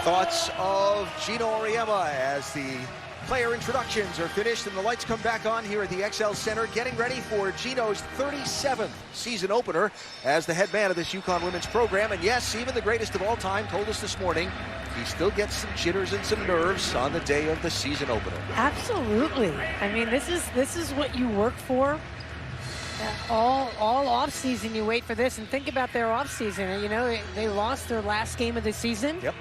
Thoughts of Gino Auriemma as the player introductions are finished and the lights come back on here at the XL Center, getting ready for Gino's 37th season opener as the head man of this UConn women's program. And yes, even the greatest of all time told us this morning he still gets some jitters and some nerves on the day of the season opener. Absolutely. I mean, this is what you work for. All off season you wait for this, and think about their off season. You know, they lost their last game of the season. Yep.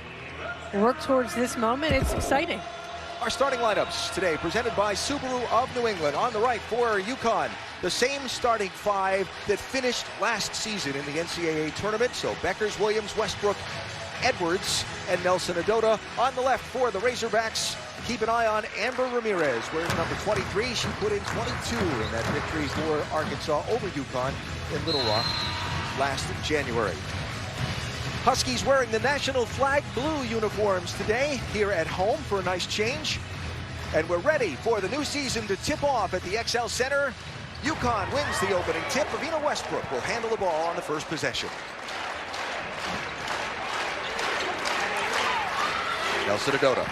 Work towards this moment. It's exciting. Our starting lineups today presented by Subaru of New England. On the right for UConn, the same starting five that finished last season in the NCAA tournament. So Beckers, Williams, Westbrook, Edwards, and Nelson Adota. On the left for the Razorbacks, keep an eye on Amber Ramirez, wearing number 23. She put in 22 in that victory for Arkansas over UConn in Little Rock last January. Huskies wearing the national flag blue uniforms today here at home for a nice change. And we're ready for the new season to tip off at the XL Center. UConn wins the opening tip. Ravina Westbrook will handle the ball on the first possession. Nelson Adota.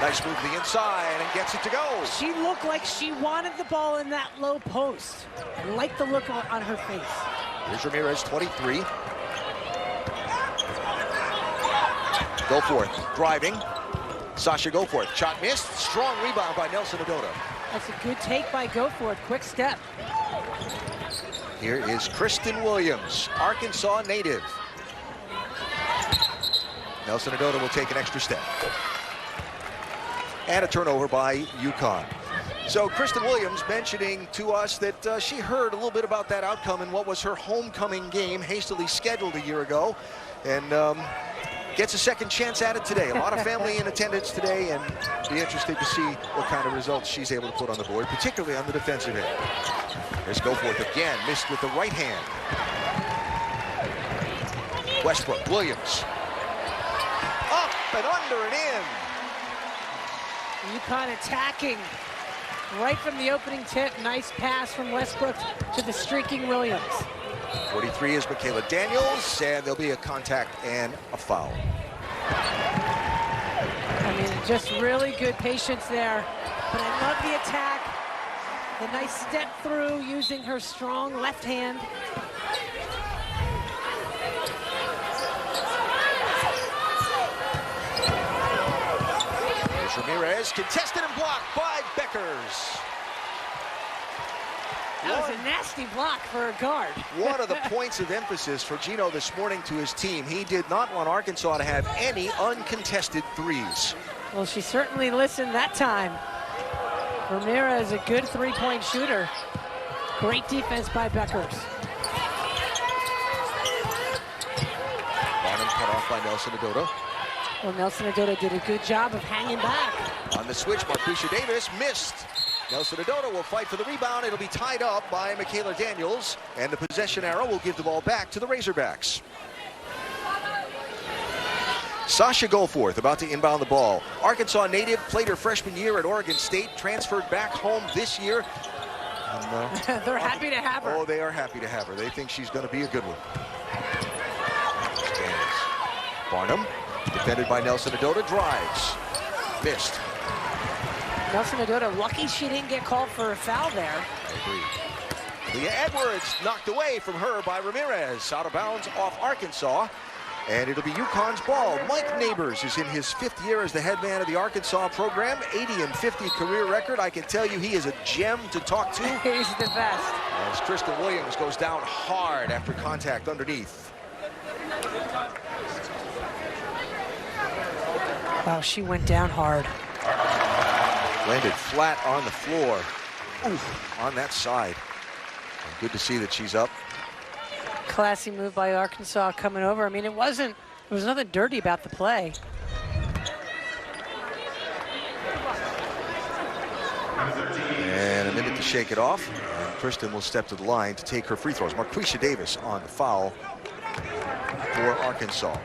Nice move to the inside and gets it to go. She looked like she wanted the ball in that low post. I like the look on her face. Here's Ramirez, 23. Goforth driving. Sasha Goforth. Shot missed. Strong rebound by Nelson Adota. That's a good take by Goforth. Quick step. Here is Kristen Williams, Arkansas native. Nelson Adota will take an extra step. And a turnover by UConn. So Kristen Williams mentioning to us that she heard a little bit about that outcome in what was her homecoming game, hastily scheduled a year ago. And gets a second chance at it today. A lot of family in attendance today, and be interested to see what kind of results she's able to put on the board, particularly on the defensive end. Here's Goforth again, missed with the right hand. Westbrook, Williams. Up and under and in. UConn attacking right from the opening tip. Nice pass from Westbrook to the streaking Williams. 43 is Michaela Daniels, and there'll be a contact and a foul. I mean, just really good patience there. But I love the attack. The nice step through using her strong left hand. Here's Ramirez, contested and blocked by Beckers. That was a nasty block for a guard. One of the points of emphasis for Gino this morning to his team. He did not want Arkansas to have any uncontested threes. Well, she certainly listened that time. Ramirez, a good three-point shooter. Great defense by Beckers. Barnum cut off by Nelson Adota. Well, Nelson Adota did a good job of hanging back. On the switch, Marquisha Davis missed. Nelson Adota will fight for the rebound. It'll be tied up by Michaela Daniels, and the possession arrow will give the ball back to the Razorbacks. Sasha Goforth about to inbound the ball. Arkansas native, played her freshman year at Oregon State, transferred back home this year. And, they're happy to have her. Oh, they are happy to have her. They think she's going to be a good one. Barnum, defended by Nelson Adota, drives. Missed. Nelson Adota, lucky she didn't get called for a foul there. I agree. Leah Edwards knocked away from her by Ramirez. Out of bounds off Arkansas. And it'll be UConn's ball. Mike Neighbors is in his 5th year as the head man of the Arkansas program. 80 and 50 career record. I can tell you he is a gem to talk to. He's the best. As Kristen Williams goes down hard after contact underneath. Wow, she went down hard. Landed flat on the floor. Oof, on that side. Good to see that she's up. Classy move by Arkansas coming over. I mean, there was nothing dirty about the play. And a minute to shake it off. And Kristen will step to the line to take her free throws. Marquisha Davis on the foul for Arkansas.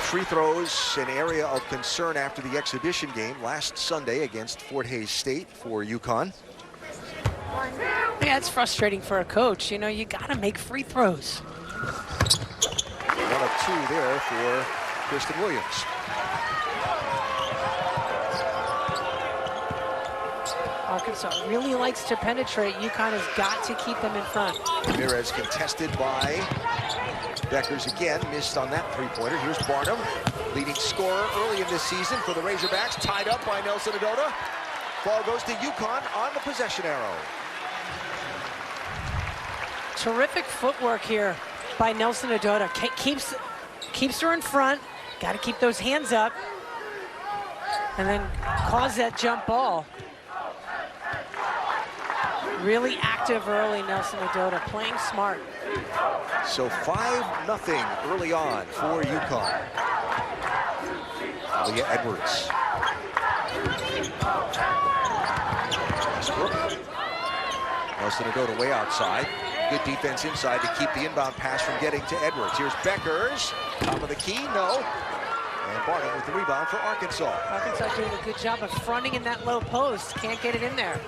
Free throws, an area of concern after the exhibition game last Sunday against Fort Hays State for UConn. Yeah, it's frustrating for a coach. You know, you got to make free throws. 1 of 2 there for Kristen Williams. Arkansas really likes to penetrate. UConn has got to keep them in front. Ramirez contested by Beckers again. Missed on that three-pointer. Here's Barnum, leading scorer early in this season for the Razorbacks. Tied up by Nelson Adota. Ball goes to UConn on the possession arrow. Terrific footwork here by Nelson Adota. Keeps her in front. Got to keep those hands up. And then cause that jump ball. Really active early, Nelson Adota, playing smart. So 5-0 early on for UConn. Leah Edwards. Nelson Adota way outside. Good defense inside to keep the inbound pass from getting to Edwards. Here's Beckers, top of the key, no. And Barnum with the rebound for Arkansas. Arkansas doing a good job of fronting in that low post. Can't get it in there.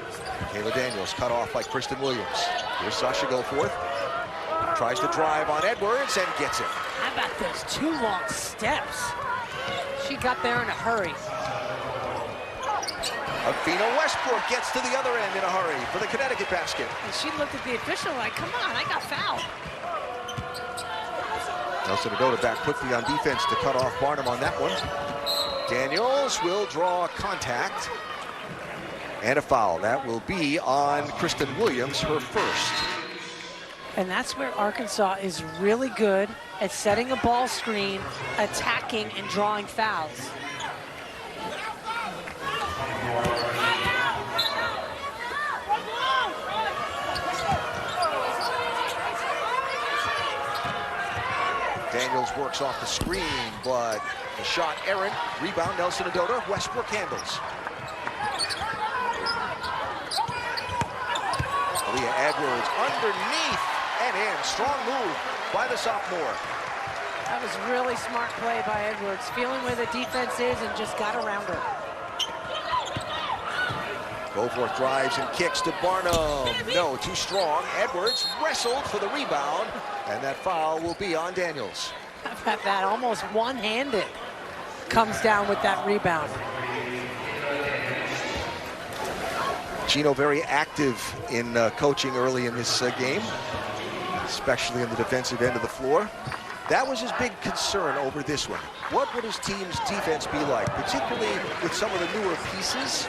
Kayla Daniels cut off by Kristen Williams. Here's Sasha Goforth. Tries to drive on Edwards and gets it. How about those 2 long steps? She got there in a hurry. Avina Westbrook gets to the other end in a hurry for the Connecticut basket. And she looked at the official like, come on, I got fouled. Nelson Adota back quickly on defense to cut off Barnum on that one. Daniels will draw contact. And a foul. That will be on Kristen Williams, her first. And that's where Arkansas is really good at setting a ball screen, attacking, and drawing fouls. Daniels works off the screen, but the shot errant. Rebound, Nelson Adota. Westbrook handles. Leah Edwards underneath and in. Strong move by the sophomore. That was really smart play by Edwards. Feeling where the defense is and just got around her. Goforth drives and kicks to Barnum. No, too strong. Edwards wrestled for the rebound, and that foul will be on Daniels. How about that? Almost one-handed. Comes down with that rebound. Gino very active in coaching early in this game, especially in the defensive end of the floor. That was his big concern over this one. What would his team's defense be like, particularly with some of the newer pieces,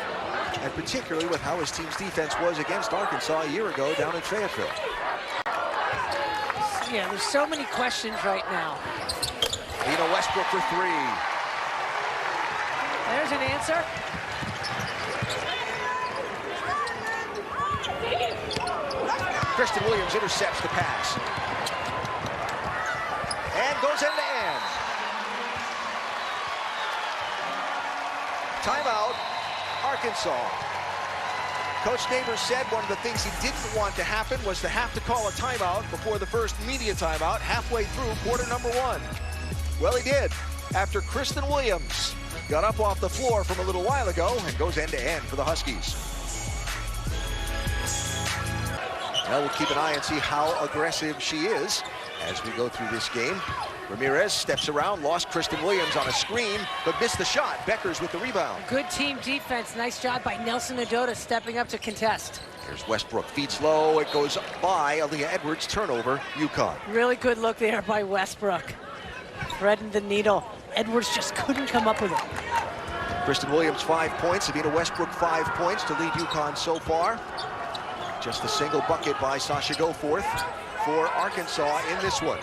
and particularly with how his team's defense was against Arkansas a year ago down in Fayetteville? Yeah, there's so many questions right now. Avina Westbrook for 3. There's an answer. Kristen Williams intercepts the pass. And goes end to end. Timeout, Arkansas. Coach Neighbors said one of the things he didn't want to happen was to have to call a timeout before the first media timeout halfway through quarter number 1. Well, he did, after Kristen Williams got up off the floor from a little while ago and goes end to end for the Huskies. Now we'll keep an eye and see how aggressive she is as we go through this game. Ramirez steps around, lost Kristen Williams on a screen, but missed the shot. Beckers with the rebound. Good team defense. Nice job by Nelson Adota stepping up to contest. Here's Westbrook, feeds low. It goes by Aaliyah Edwards, turnover, UConn. Really good look there by Westbrook. Threading the needle. Edwards just couldn't come up with it. Kristen Williams, 5 points. Avina Westbrook, 5 points to lead UConn so far. Just a single bucket by Sasha Goforth for Arkansas in this one.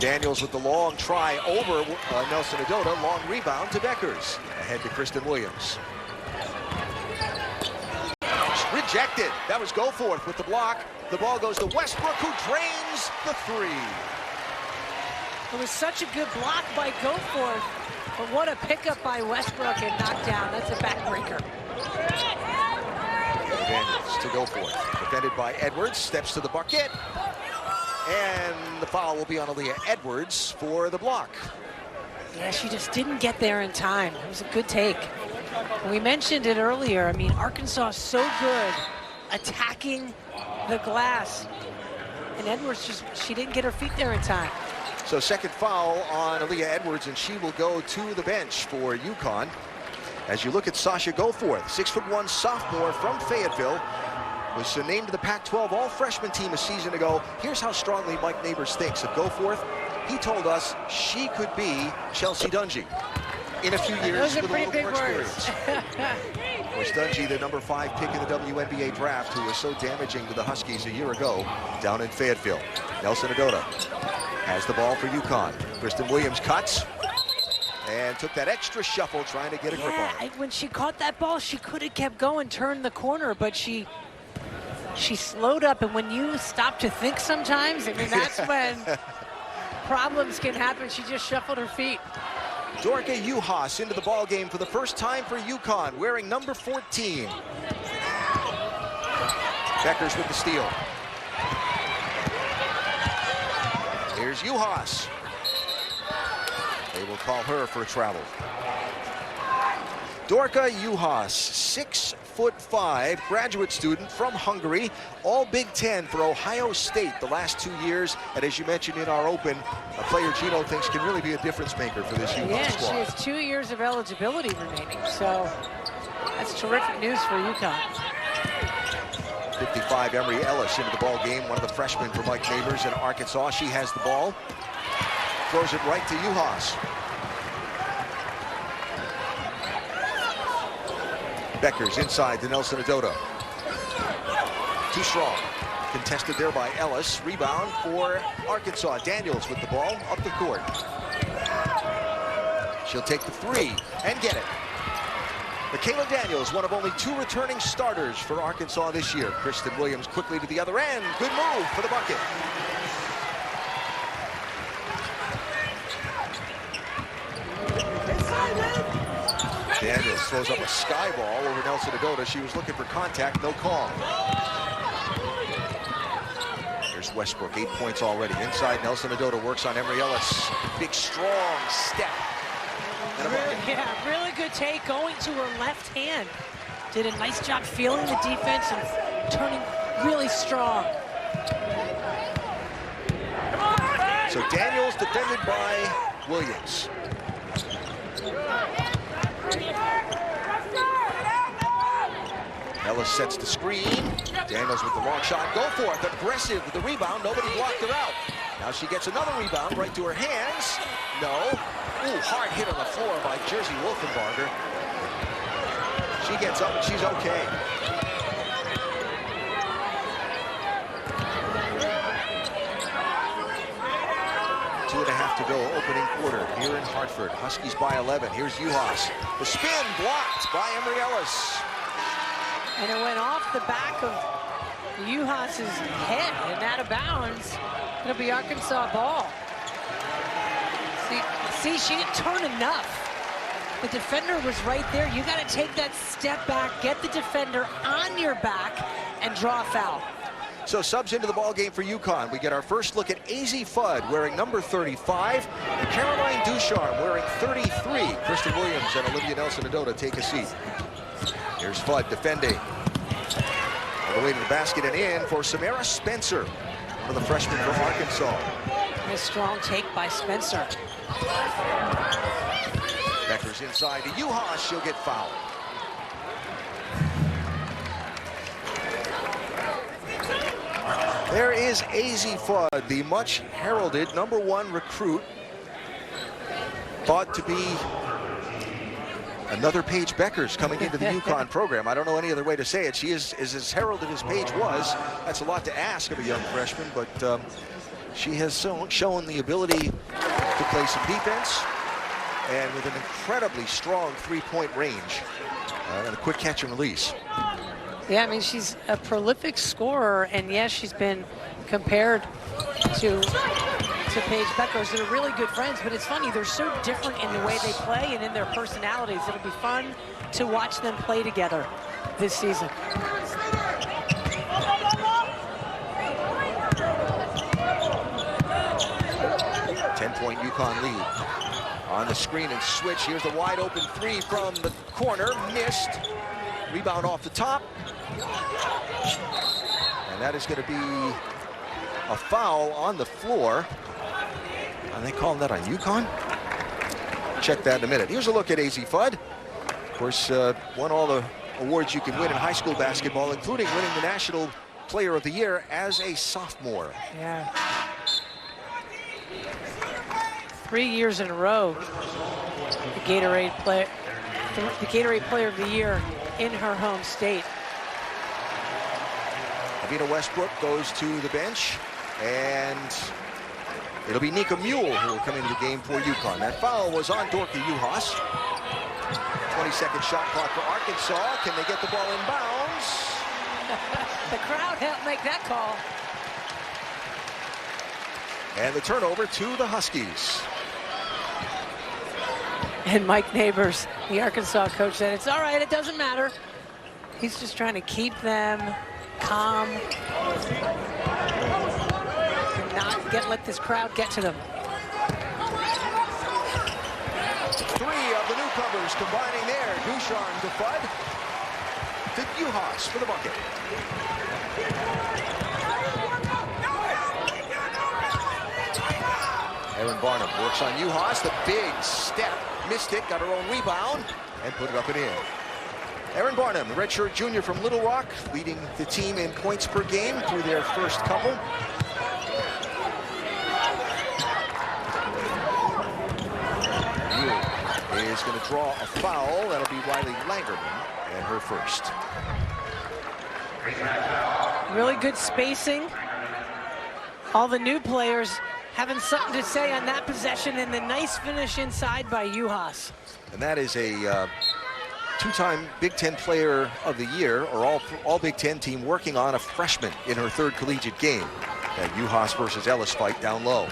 Daniels with the long try over Nelson Adota. Long rebound to Beckers. Ahead to Kristen Williams. Rejected. That was Goforth with the block. The ball goes to Westbrook, who drains the 3. It was such a good block by Goforth, but what a pickup by Westbrook and knockdown. That's a backbreaker. Daniels to Goforth. Defended by Edwards. Steps to the bucket. And the foul will be on Aaliyah Edwards for the block. Yeah, she just didn't get there in time. It was a good take. We mentioned it earlier. I mean, Arkansas is so good attacking the glass. And Edwards she didn't get her feet there in time. So second foul on Aaliyah Edwards, and she will go to the bench for UConn. As you look at Sasha Goforth, 6'1" sophomore from Fayetteville, was named to the Pac-12 all-freshman team a season ago. Here's how strongly Mike Neighbors thinks of Goforth. He told us she could be Chelsea Dungy in a few years with a little more experience. Of course, Dungy, the number 5 pick in the WNBA draft, who was so damaging to the Huskies a year ago down in Fayetteville. Nelson Adota has the ball for UConn. Kristen Williams cuts and took that extra shuffle trying to get a grip on it. When she caught that ball, she could have kept going, turned the corner, but she slowed up. And when you stop to think sometimes, I mean, that's when problems can happen. She just shuffled her feet. Dorka Uhas into the ball game for the first time for UConn, wearing number 14. Beckers with the steal. Here's Uhas. They will call her for travel. Dorka Uhas, 6'5", graduate student from Hungary, all Big Ten for Ohio State the last 2 years. And as you mentioned in our open, a player Gino thinks can really be a difference maker for this UConn squad. She has 2 years of eligibility remaining, so that's terrific news for UConn. 55, Emery Ellis into the ball game, one of the freshmen for Mike Neighbors in Arkansas. She has the ball, throws it right to Uhas. Beckers inside to Nelson Adota. Too strong. Contested there by Ellis. Rebound for Arkansas. Daniels with the ball up the court. She'll take the 3 and get it. Michaela Daniels, one of only 2 returning starters for Arkansas this year. Kristen Williams quickly to the other end. Good move for the bucket. Daniels throws up a sky ball over Nelson Adota. She was looking for contact, no call. There's Westbrook, 8 points already. Inside, Nelson Adota works on Emery Ellis. Big, strong step. Really good take, going to her left hand. Did a nice job feeling the defense and turning really strong. So Daniels defended by Williams. Ellis sets the screen. Daniels with the long shot. Goforth, aggressive with the rebound. Nobody blocked her out. Now she gets another rebound right to her hands. No. Ooh, hard hit on the floor by Jersey Wolfenbarger. She gets up and she's okay. Two and a half to go, opening quarter here in Hartford. Huskies by 11. Here's Uhas. The spin blocked by Emery Ellis. And it went off the back of Uhas's head and out of bounds. It'll be Arkansas ball. See, she didn't turn enough. The defender was right there. You got to take that step back, get the defender on your back, and draw a foul. So subs into the ball game for UConn. We get our first look at Azzi Fudd wearing number 35, and Caroline Ducharme wearing 33. Kristen Williams and Olivia Nelson Adota take a seat. Here's Fudd defending. All the way to the basket and in for Samara Spencer, one of the freshmen from Arkansas. And a strong take by Spencer. Beckers inside to Uhas. She'll get fouled. There is Azzi Fudd, the much heralded #1 recruit. Thought to be another Paige Beckers coming into the UConn program. I don't know any other way to say it. She is as heralded as Paige was. That's a lot to ask of a young freshman, but she has shown the ability to play some defense and with an incredibly strong three-point range and a quick catch and release. Yeah, I mean, she's a prolific scorer, and yes, she's been compared to Paige Beckers. They're really good friends, but it's funny, they're so different in the way they play and in their personalities. It'll be fun to watch them play together this season. 10-point UConn lead. On the screen and switch. Here's the wide open three from the corner. Missed. Rebound off the top. And that is going to be a foul on the floor. Are they calling that on UConn? Check that in a minute. Here's a look at AZ Fudd. Of course, won all the awards you can win in high school basketball, including winning the National Player of the Year as a sophomore. Yeah. 3 years in a row, the Gatorade Player of the Year in her home state. Avina Westbrook goes to the bench, and it'll be Nika Mule who will come into the game for UConn. That foul was on Dorky Uhas. 20-second shot clock for Arkansas. Can they get the ball in bounds? The crowd helped make that call. And the turnover to the Huskies. And Mike Neighbors, the Arkansas coach, said, it's all right, it doesn't matter. He's just trying to keep them calm and not let this crowd get to them. Three of the newcomers combining there. Ducharme to Fudd. To Uhas for the bucket. Aaron Barnum works on Uhas. The big step. Missed it. Got her own rebound. And put it up and in. Aaron Barnum, the redshirt junior from Little Rock, leading the team in points per game through their first couple. Is going to draw a foul. That'll be Riley Langerman, and her first. Really good spacing. All the new players having something to say on that possession, and the nice finish inside by Uhas. And that is a two-time Big Ten Player of the Year, or all Big Ten team working on a freshman in her third collegiate game. That Uhas versus Ellis fight down low.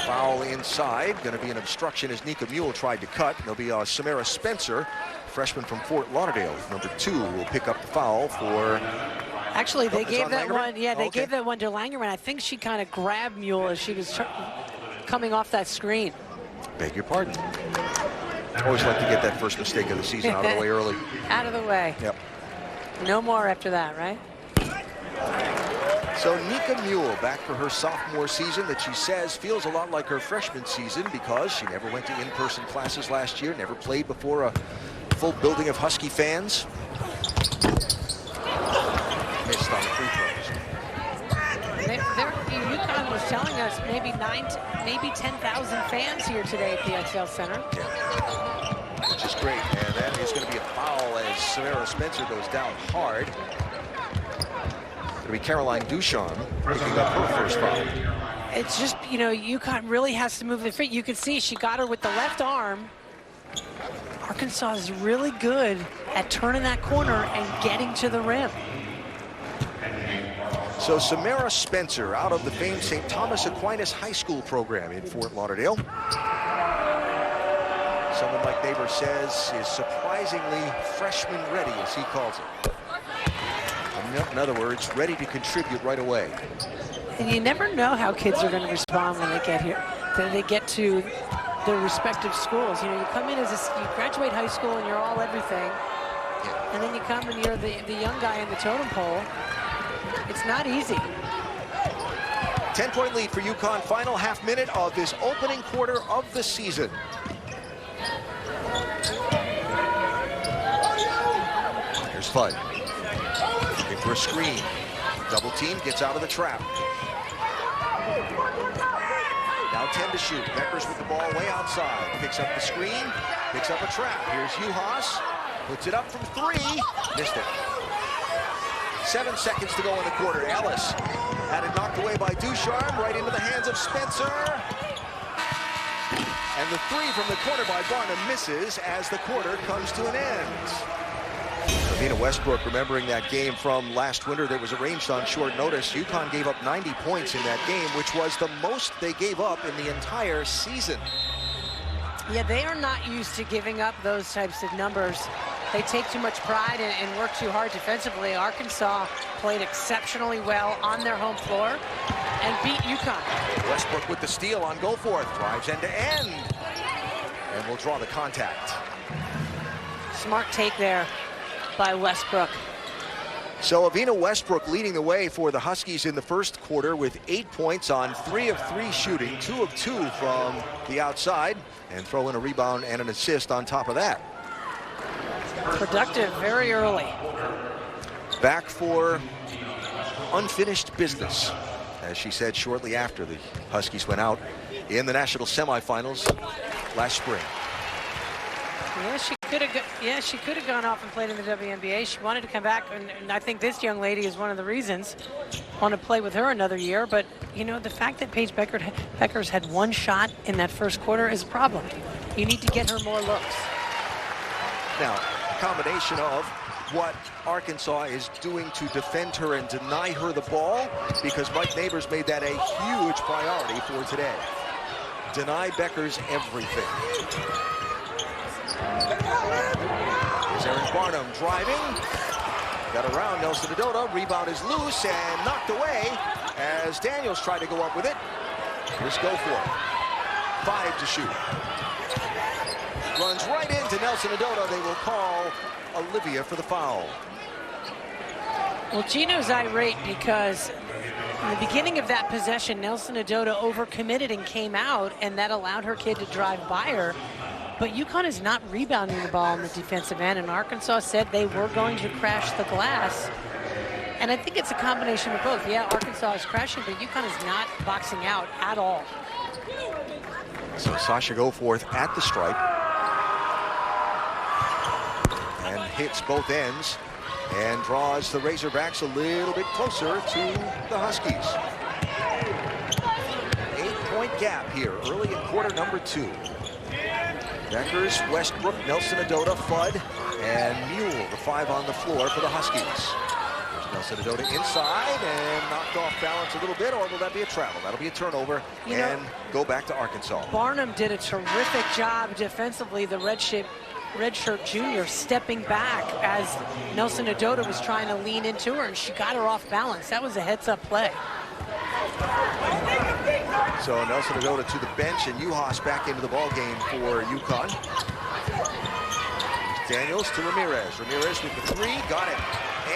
Foul inside, going to be an obstruction as Nika Mule tried to cut. There'll be Samara Spencer, freshman from Fort Lauderdale, number 2, will pick up the foul for. Actually, they gave that Langerman? one. Yeah, they gave that one to Langerman. I think she kind of grabbed Mule as she was coming off that screen. Beg your pardon. Always like to get that first mistake of the season out of the way early. Out of the way. Yep. No more after that, right? So Nika Mule back for her sophomore season that she says feels a lot like her freshman season because she never went to in-person classes last year, never played before a full building of Husky fans. Missed on the free throws. UConn was telling us maybe 10,000 fans here today at the XL Center. Yeah. Which is great, and that is going to be a foul as Samara Spencer goes down hard. It'll be Caroline Ducharme picking up her first foul. It's just, you know, UConn really has to move their feet. You can see she got her with the left arm. Arkansas is really good at turning that corner and getting to the rim. So Samara Spencer out of the famed St. Thomas Aquinas High School program in Fort Lauderdale. Someone like Neighbor says is surprisingly freshman ready, as he calls it. In other words, ready to contribute right away. And you never know how kids are going to respond when they get here, when they get to their respective schools. You know, you come in as you graduate high school and you're all everything, Yeah. and then you come and you're the young guy in the totem pole. It's not easy. 10-point lead for UConn. Final half minute of this opening quarter of the season. Here's Fudd. Looking for a screen. Double team, gets out of the trap. Now 10 to shoot. Beckers with the ball way outside. Picks up the screen, picks up a trap. Here's Uhas. Puts it up from 3. Missed it. 7 seconds to go in the quarter. Ellis had it knocked away by Ducharme, right into the hands of Spencer. And the 3 from the corner by Barnum misses as the quarter comes to an end. Avina Westbrook remembering that game from last winter that was arranged on short notice. UConn gave up 90 points in that game, which was the most they gave up in the entire season. Yeah, they are not used to giving up those types of numbers they take too much pride and work too hard defensively. Arkansas played exceptionally well on their home floor and beat UConn. Westbrook with the steal on Goforth, drives end to end, and will draw the contact. Smart take there by Westbrook. So Avina Westbrook leading the way for the Huskies in the first quarter with 8 points on 3 of 3 shooting, 2 of 2 from the outside, and throw in a rebound and an assist on top of that. Productive very early. Back for unfinished business, as she said shortly after the Huskies went out in the national semifinals last spring. Yeah, she could have gone off and played in the WNBA. She wanted to come back, and I think this young lady is one of the reasons. Want to play with her another year, but you know, the fact that Paige Beckers had 1 shot in that first quarter is a problem. You need to get her more looks. Now, a combination of what Arkansas is doing to defend her and deny her the ball, because Mike Neighbors made that a huge priority for today. Deny Beckers everything. Here's Erin Barnum driving. Got around Nelson Adota. Rebound is loose and knocked away as Daniels tried to go up with it. Here's Goforth. 5 to shoot. Runs right into Nelson Adota. They will call Olivia for the foul. Well, Gino's irate because in the beginning of that possession, Nelson Adota overcommitted and came out, and that allowed her kid to drive by her. But UConn is not rebounding the ball on the defensive end, and Arkansas said they were going to crash the glass. And I think it's a combination of both. Yeah, Arkansas is crashing, but UConn is not boxing out at all. So Sasha Goforth at the stripe. And hits both ends and draws the Razorbacks a little bit closer to the Huskies. 8-point gap here early in quarter number 2. Beckers, Westbrook, Nelson Adota, Fudd, and Mule, the 5 on the floor for the Huskies. There's Nelson Adota inside and knocked off balance a little bit, or will that be a travel? That'll be a turnover and go back to Arkansas. Barnum did a terrific job defensively, the redshirt junior, stepping back as Nelson Adota was trying to lean into her, and she got her off balance. That was a heads-up play. So Nelson Adota to the bench, and Uhas back into the ball game for UConn. Daniels to Ramirez. Ramirez with the 3, got it.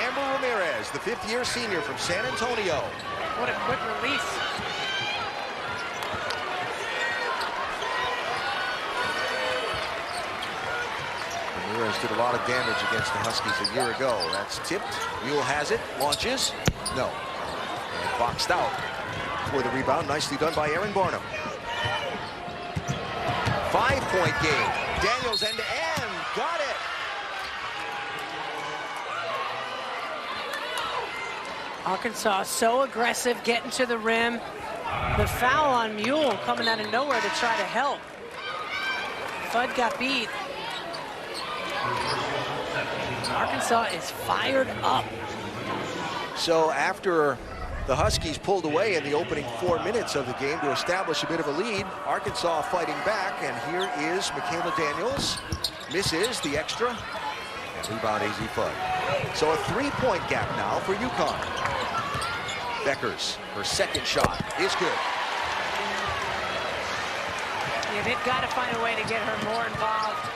Amber Ramirez, the 5th-year senior from San Antonio. What a quick release. Ramirez did a lot of damage against the Huskies a year ago. That's tipped. Mule has it, launches. No. And boxed out for the rebound. Nicely done by Erin Barnum. 5-point game. Daniels end to end. Got it. Arkansas so aggressive, getting to the rim. The foul on Mule coming out of nowhere to try to help. Fudd got beat. Arkansas is fired up. So after the Huskies pulled away in the opening 4 minutes of the game to establish a bit of a lead, Arkansas fighting back, and here is Michaela Daniels. Misses the extra, and rebound AZ Fudd. So a 3-point gap now for UConn. Beckers, her second shot is good. Yeah, they've got to find a way to get her more involved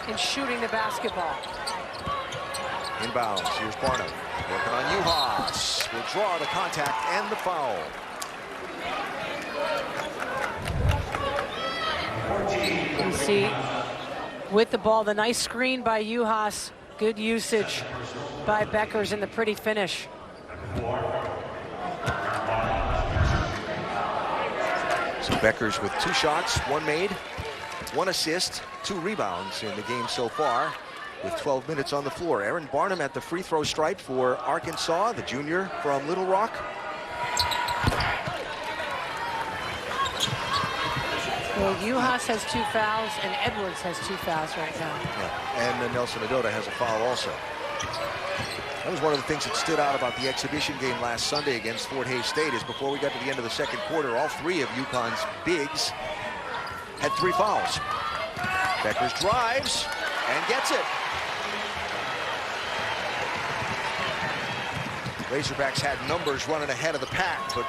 in shooting the basketball. Inbounds, here's Barnum. Working on Uhas. Will draw the contact and the foul. You see, with the ball, the nice screen by Uhas. Good usage by Beckers and the pretty finish. So Beckers with 2 shots, 1 made, 1 assist, 2 rebounds in the game so far, with 12 minutes on the floor. Erin Barnum at the free throw stripe for Arkansas, the junior from Little Rock. Well, Uhas has 2 fouls, and Edwards has 2 fouls right now. Yeah. And then Nelson Adota has a foul also. That was one of the things that stood out about the exhibition game last Sunday against Fort Hays State, is before we got to the end of the second quarter, all 3 of UConn's bigs had 3 fouls. Beckers drives and gets it. Razorbacks had numbers running ahead of the pack, but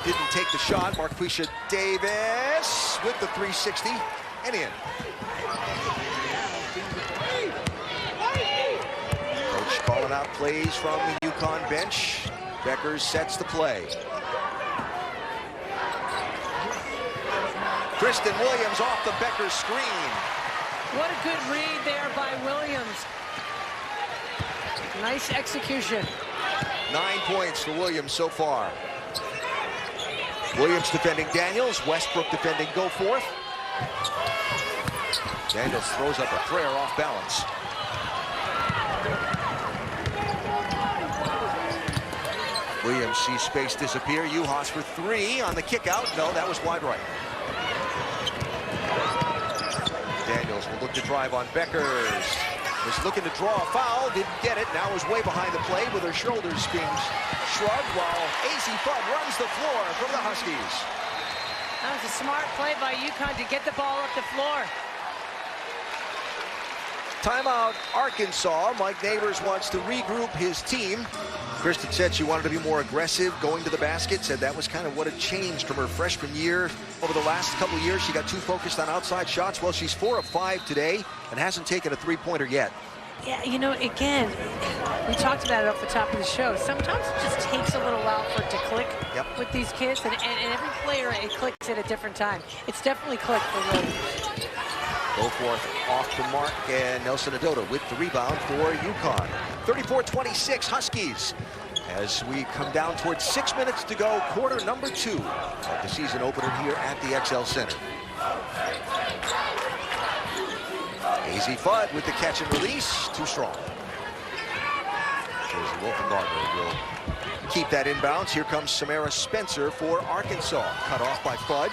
didn't take the shot. Marquisha Davis with the 360 and in. Coach calling out plays from the UConn bench. Beckers sets the play. Kristen Williams off the Beckers screen. What a good read there by Williams. Nice execution. 9 points for Williams so far. Williams defending Daniels. Westbrook defending Goforth. Daniels throws up a prayer off balance. Williams sees space disappear. Uhas for three on the kick out. No, that was wide right. Daniels will look to drive on Beckers. Was looking to draw a foul, didn't get it. Now is way behind the play with her shoulders being shrugged while AZ Fudd runs the floor for the Huskies. That was a smart play by UConn to get the ball up the floor. Timeout, Arkansas. Mike Neighbors wants to regroup his team. Kristen said she wanted to be more aggressive, going to the basket. Said that was kind of what had changed from her freshman year. Over the last couple of years, she got too focused on outside shots. Well, she's 4 of 5 today and hasn't taken a three-pointer yet. Yeah, you know, again, we talked about it off the top of the show. Sometimes it just takes a little while for it to click with these kids, and every player, it clicks at a different time. It's definitely clicked for Williams. Goforth off the mark, and Nelson Adota with the rebound for UConn. 34-26 Huskies. As we come down towards 6 minutes to go, quarter number 2 of the season opener here at the XL Center. AZ Fudd with the catch and release, too strong. Josie Wolfenbarger will keep that inbounds. Here comes Samara Spencer for Arkansas. Cut off by Fudd.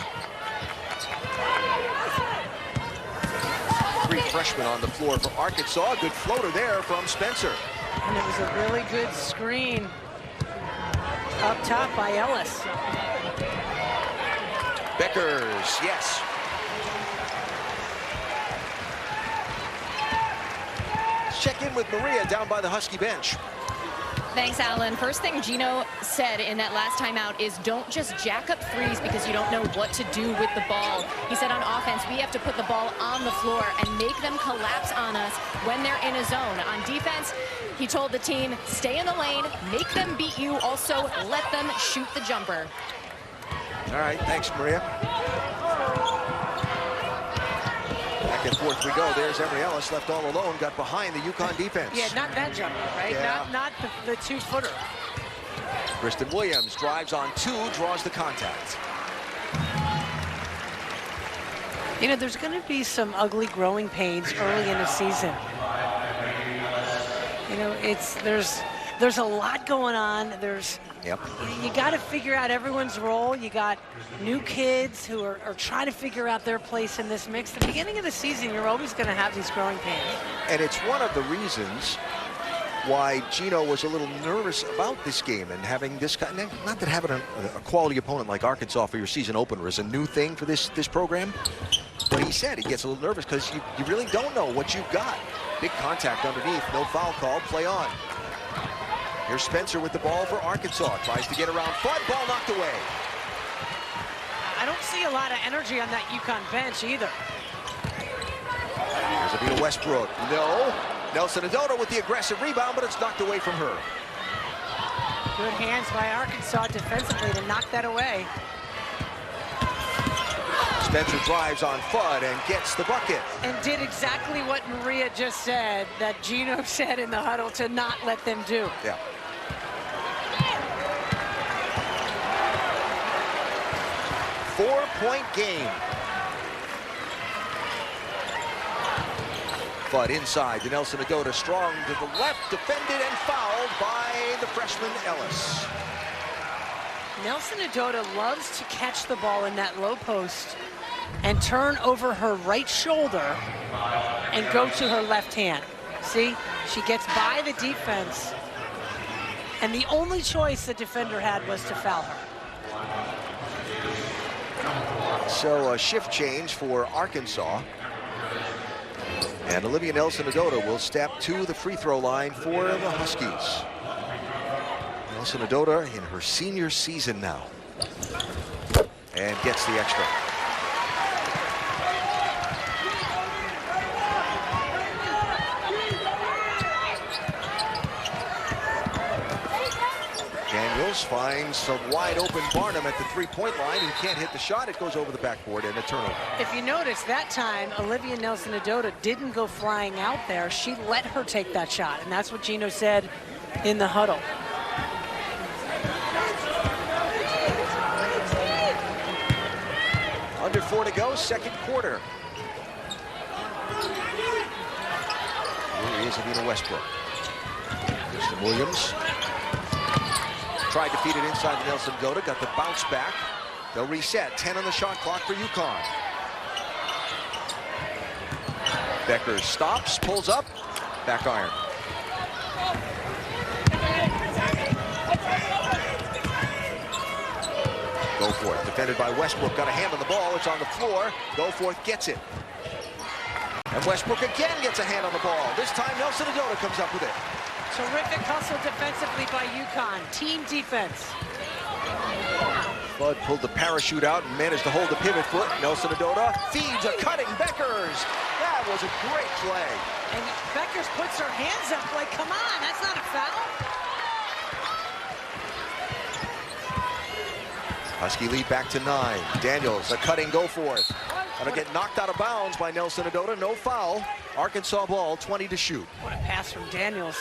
3 freshmen on the floor for Arkansas. Good floater there from Spencer. And it was a really good screen up top by Ellis. Beckers, yes. Let's check in with Maria down by the Husky bench. Thanks, Alan. First thing Gino said in that last timeout is don't just jack up threes because you don't know what to do with the ball. He said on offense, we have to put the ball on the floor and make them collapse on us when they're in a zone. On defense, he told the team, stay in the lane, make them beat you, also let them shoot the jumper. All right, thanks, Maria. Back and forth we go. There's Emery Ellis left all alone, got behind the UConn defense. Yeah, not that jumper, right? Yeah. Not the 2-footer. Kristen Williams drives on 2, draws the contact. You know, there's going to be some ugly growing pains early in the season. You know, there's a lot going on. You got to figure out everyone's role. You got new kids who are trying to figure out their place in this mix. The beginning of the season, you're always going to have these growing pains. And it's one of the reasons why Gino was a little nervous about this game and having this kind. Not that having a quality opponent like Arkansas for your season opener is a new thing for this program, but he said he gets a little nervous because you really don't know what you've got. Big contact underneath, no foul call, play on. Here's Spencer with the ball for Arkansas. Tries to get around Fudd, ball knocked away. I don't see a lot of energy on that UConn bench either. Here's Avita Westbrook. No. Nelson Adota with the aggressive rebound, but it's knocked away from her. Good hands by Arkansas defensively to knock that away. Spencer drives on Fudd and gets the bucket. And did exactly what Maria just said, that Gino said in the huddle to not let them do. Yeah. Four-point game. Fudd inside to Nelson Adota, strong to the left, defended and fouled by the freshman Ellis. Nelson Adota loves to catch the ball in that low post and turn over her right shoulder and go to her left hand. See, she gets by the defense, and the only choice the defender had was to foul her. So a shift change for Arkansas. And Olivia Nelson Adota will step to the free throw line for the Huskies. Nelson Adota in her senior season now. And gets the extra. Daniels finds a wide open Barnum at the three-point line and can't hit the shot. It goes over the backboard and a turnover. If you notice, that time, Olivia Nelson-Adota didn't go flying out there. She let her take that shot, and that's what Gino said in the huddle. Under 4 to go, second quarter. Here is Evina Westbrook. Kristen Williams. Tried to feed it inside to Nelson Adota, got the bounce back. They'll reset, 10 on the shot clock for UConn. Beckers stops, pulls up, back iron. Goforth, defended by Westbrook, got a hand on the ball, it's on the floor. Goforth gets it. And Westbrook again gets a hand on the ball. This time Nelson Adota comes up with it. Terrific hustle defensively by UConn. Team defense. Bud pulled the parachute out and managed to hold the pivot foot. Nelson Adota feeds a cutting Beckers. That was a great play. And Beckers puts her hands up like, come on, that's not a foul. Husky lead back to 9. Daniels, a cutting Goforth. Gonna get knocked out of bounds by Nelson Adota. No foul. Arkansas ball, 20 to shoot. What a pass from Daniels.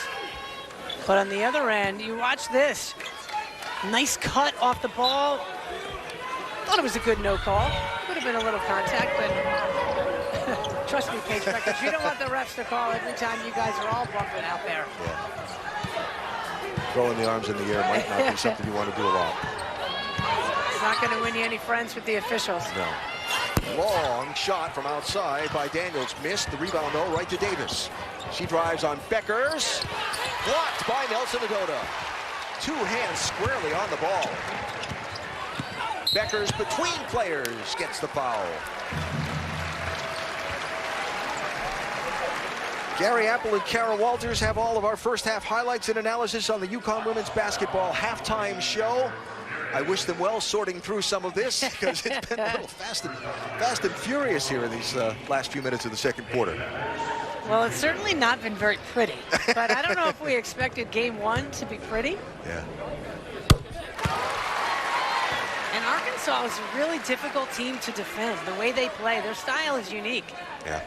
But on the other end, you watch this. Nice cut off the ball. Thought it was a good no call. Could have been a little contact, but trust me, Paige Beckers, you don't want the refs to call every time you guys are all bumping out there. Yeah. Throwing the arms in the air might not be something you want to do a lot. It's not going to win you any friends with the officials. No. Long shot from outside by Daniels. Missed. The rebound, though, right to Davis. She drives on Beckers. Blocked by Nelson Adota. 2 hands squarely on the ball. Beckers between players gets the foul. Gary Apple and Kara Walters have all of our first half highlights and analysis on the UConn women's basketball halftime show. I wish them well sorting through some of this because it's been a little fast and furious here in these last few minutes of the second quarter. Well, it's certainly not been very pretty, but I don't know if we expected game 1 to be pretty. Yeah. And Arkansas is a really difficult team to defend. The way they play, their style is unique. Yeah.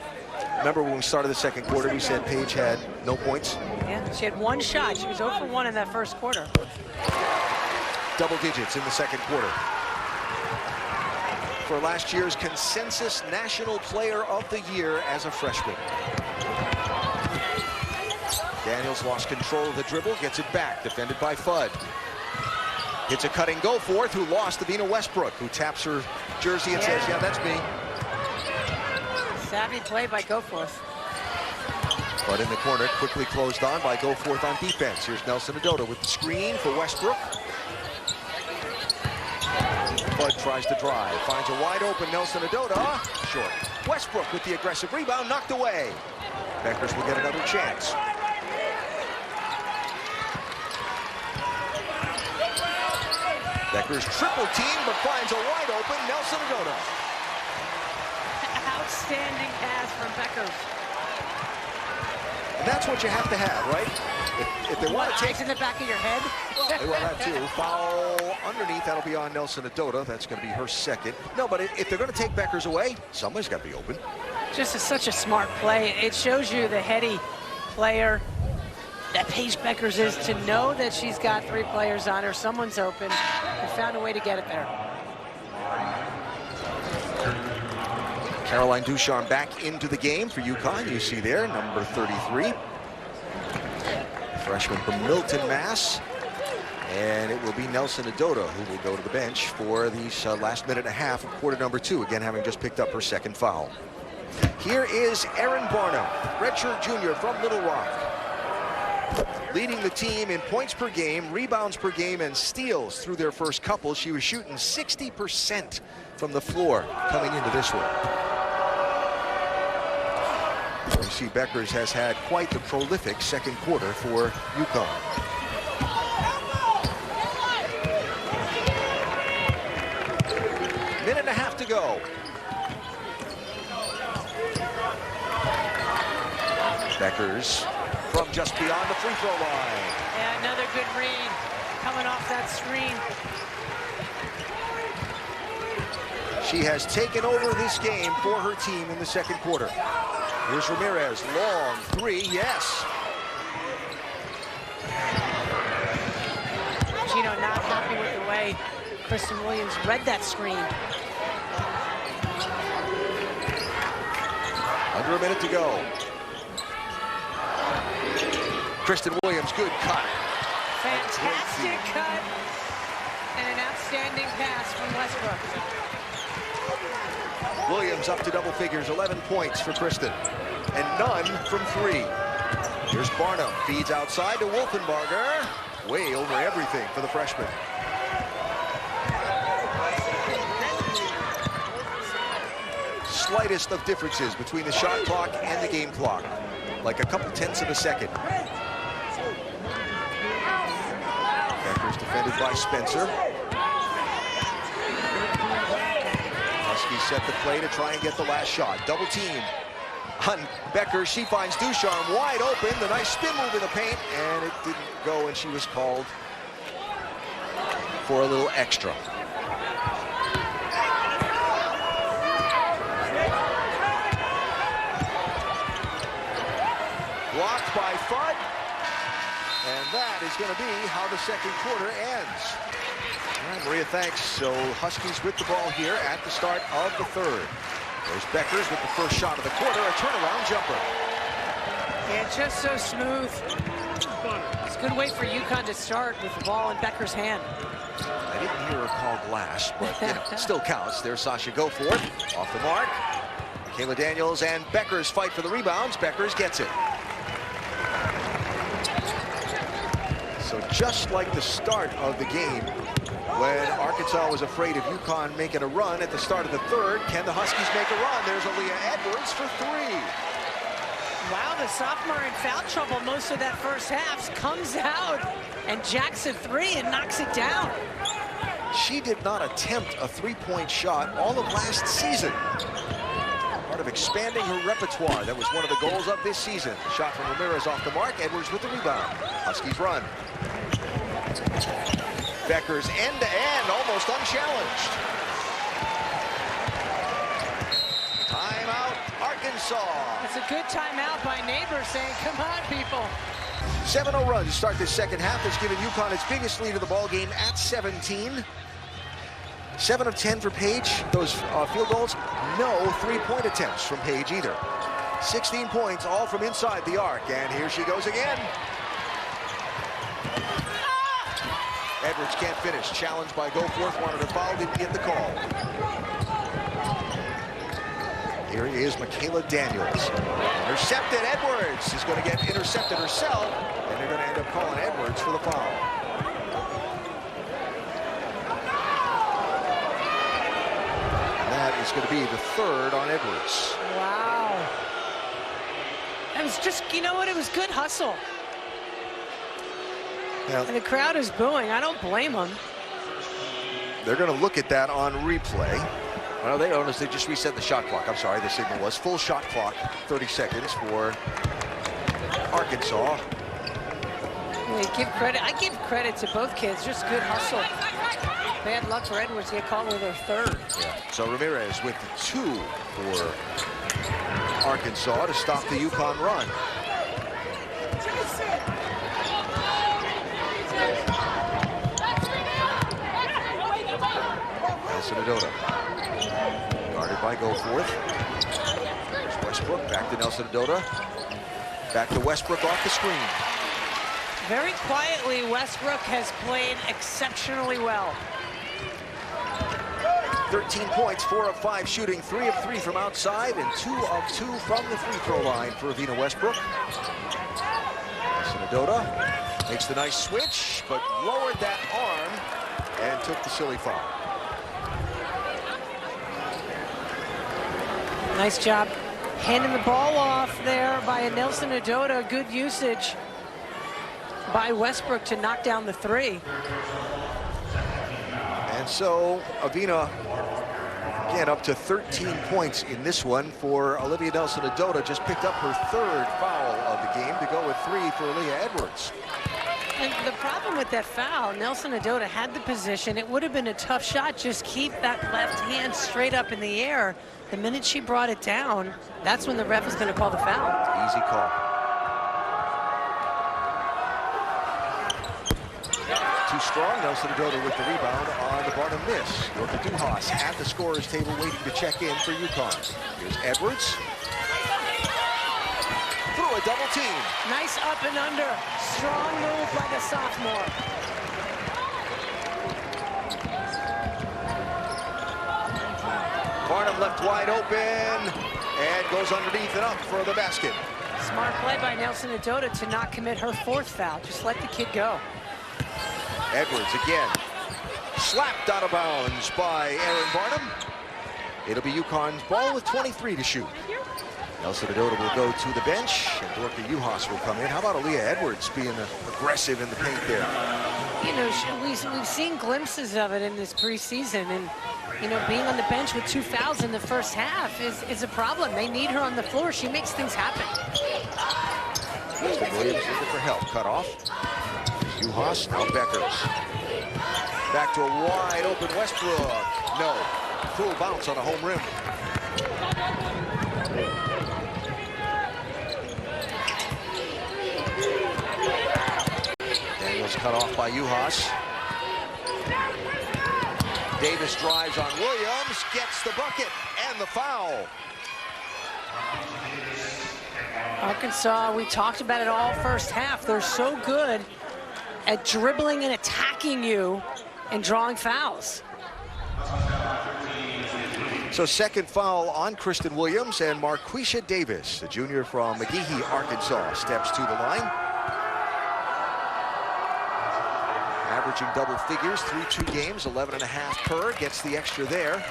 Remember when we started the second quarter, we said Paige had no points? Yeah, she had 1 shot. She was 0 for 1 in that first quarter. Double digits in the second quarter. For last year's consensus National Player of the Year as a freshman. Daniels lost control of the dribble, gets it back, defended by Fudd. Hits a cutting Goforth, who lost to Evina Westbrook, who taps her jersey and says, yeah, that's me. Savvy play by Goforth. But in the corner, quickly closed on by Goforth on defense. Here's Nelson Adota with the screen for Westbrook. Bud tries to drive, finds a wide open Nelson Adota, short. Westbrook with the aggressive rebound, knocked away. Beckers will get another chance. Beckers triple team, but finds a wide open Nelson Adota. Outstanding pass from Beckers. And that's what you have to have, right? If they want to take in the back of your head. Well, that too. Foul underneath. That'll be on Nelson Adota. That's going to be her second. No, but if they're going to take Beckers away, somebody's got to be open. Just such a smart play. It shows you the heady player that Paige Beckers is, to know that she's got 3 players on her. Someone's open. And found a way to get it there. Caroline Ducharme back into the game for UConn. You see there, number 33. Freshman from Milton, Mass. And it will be Nelson Adota who will go to the bench for these last minute and a half of quarter number 2, again having just picked up her second foul. Here is Erin Barnum, redshirt junior from Little Rock, leading the team in points per game, rebounds per game, and steals through their first couple. She was shooting 60% from the floor coming into this one. You see Beckers has had quite the prolific second quarter for UConn. go. Beckers from just beyond the free throw line. Yeah, another good read coming off that screen. She has taken over this game for her team in the second quarter. Here's Ramirez, long three, yes. Gino not happy with the way Kristen Williams read that screen. Under a minute to go. Kristen Williams, good cut. Fantastic cut and an outstanding pass from Westbrook. Williams up to double figures, 11 points for Kristen, and none from three. Here's Barnum, feeds outside to Wolfenbarger. Way over everything for the freshman. Slightest of differences between the shot clock and the game clock, like a couple tenths of a second. Beckers defended by Spencer. Huskies set the play to try and get the last shot. Double team on Becker. She finds Ducharme wide open. The nice spin move in the paint, and it didn't go, and she was called for a little extra. Blocked by Fudd, and that is going to be how the second quarter ends. All right, Maria, thanks. So Huskies with the ball here at the start of the third. There's Beckers with the first shot of the quarter, a turnaround jumper. Yeah, just so smooth. It's a good way for UConn to start with the ball in Becker's hand. I didn't hear her call glass, but you know, it still counts. There's Sasha Goforth off the mark. Michaela Daniels and Beckers fight for the rebounds. Beckers gets it. So just like the start of the game, when Arkansas was afraid of UConn making a run at the start of the third, can the Huskies make a run? There's Aaliyah Edwards for three. Wow, the sophomore in foul trouble most of that first half, comes out and jacks a three and knocks it down. She did not attempt a three-point shot all of last season. Part of expanding her repertoire. That was one of the goals of this season. Shot from Ramirez off the mark. Edwards with the rebound. Huskies run. Beckers end-to-end, almost unchallenged. Timeout, Arkansas. It's a good timeout by Neighbor saying, come on, people. 7-0 run to start this second half has given UConn its biggest lead of the ball game at 17. 7 of 10 for Page. Those field goals, no three-point attempts from Page either. 16 points, all from inside the arc, and here she goes again. Edwards can't finish. Challenged by Goforth, wanted a foul, didn't get the call. Here is Michaela Daniels. Intercepted. Edwards is going to get intercepted herself, and they're going to end up calling Edwards for the foul. And that is going to be the third on Edwards. Wow. It was just, you know what, it was good hustle. Now, And the crowd is booing. I don't blame them. they're going to look at that on replay. Well, they honestly just reset the shot clock. I'm sorry, the signal was full shot clock, 30 seconds for Arkansas. I give credit to both kids. Just good hustle. Bad luck for Edwards to get caught with their third. Yeah. So Ramirez with 2 for Arkansas to stop the UConn run. Nelson Adota. Guarded by Goforth. There's Westbrook, back to Nelson Adota. Back to Westbrook off the screen. Very quietly, Westbrook has played exceptionally well. 13 points, 4 of 5 shooting, 3 of 3 from outside, and 2 of 2 from the free throw line for Avina Westbrook. Nelson Adota makes the nice switch, but lowered that arm and took the silly foul. Nice job handing the ball off there by a Nelson Adota. Good usage by Westbrook to knock down the three. And so Avina Again, up to 13 points in this one for Olivia Nelson-Ododa. Just picked up her 3rd foul of the game to go with 3 for Leah Edwards. And the problem with that foul, Nelson-Ododa had the position. It would have been a tough shot. Just keep that left hand straight up in the air. The minute she brought it down, that's when the ref is going to call the foul. Easy call. Too strong. Nelson-Ododa with the rebound on the Barnum miss. Yorka Duhas at the scorer's table waiting to check in for UConn. Here's Edwards. Through a double team. Nice up and under. Strong move by the sophomore. Barnum left wide open and goes underneath and up for the basket. Smart play by Nelson-Ododa to not commit her 4th foul. Just let the kid go. Edwards again. Slapped out of bounds by Aaron Barnum. It'll be UConn's ball with 23 to shoot. Nelson-Ododa will go to the bench, and Dorka Juhas will come in. How about Aaliyah Edwards being aggressive in the paint there? You know, we've seen glimpses of it in this preseason, and you know, being on the bench with 2 fouls in the first half is a problem. They need her on the floor. She makes things happen. Williams looking for help. Cut off. Juhas, now Beckers. Back to a wide open Westbrook. No. Cool bounce on a home rim. Daniels cut off by Juhas. Davis drives on Williams, gets the bucket and the foul. Arkansas, we talked about it all first half. They're so good at dribbling and attacking you and drawing fouls. So 2nd foul on Kristen Williams, and Marquisha Davis, a junior from McGehee, Arkansas, steps to the line. Averaging double figures through 2 games, 11.5 per, gets the extra there.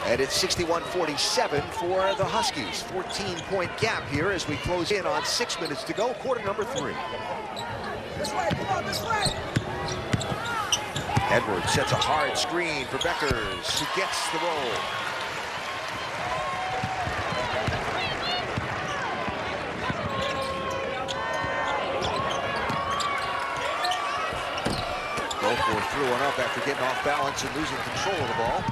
And it's 61-47 for the Huskies. 14-point gap here as we close in on 6 minutes to go, quarter number 3. This way, come on, this way. Edwards sets a hard screen for Beckers, who gets the roll. Goforth threw one up after getting off balance and losing control of the ball.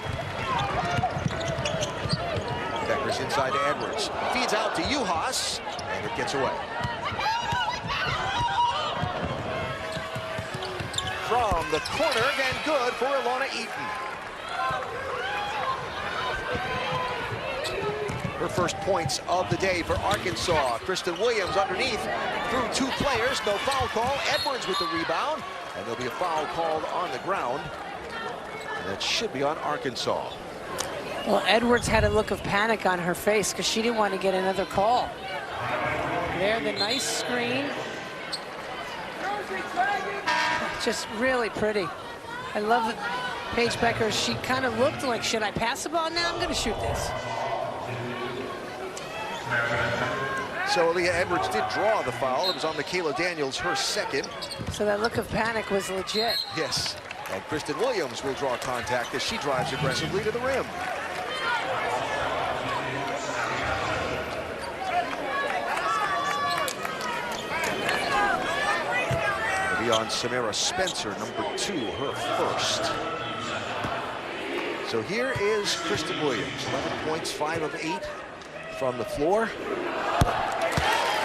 Beckers inside to Edwards. Feeds out to Juhas, and it gets away. From the corner, and good for Ilona Eaton. Her first points of the day for Arkansas. Kristen Williams underneath through 2 players. No foul call. Edwards with the rebound. And there'll be a foul called on the ground. And that should be on Arkansas. Well, Edwards had a look of panic on her face because she didn't want to get another call. There, the nice screen. Just really pretty. I love that Paige Becker, she kind of looked like, should I pass the ball? Now I'm going to shoot this. So Aaliyah Edwards did draw the foul. It was on Michaela Daniels, her 2nd. So that look of panic was legit. Yes. And Kristen Williams will draw contact as she drives aggressively to the rim. It'll be on Samara Spencer, number 2, her 1st. So here is Kristen Williams, 11 points, 5 of 8 from the floor.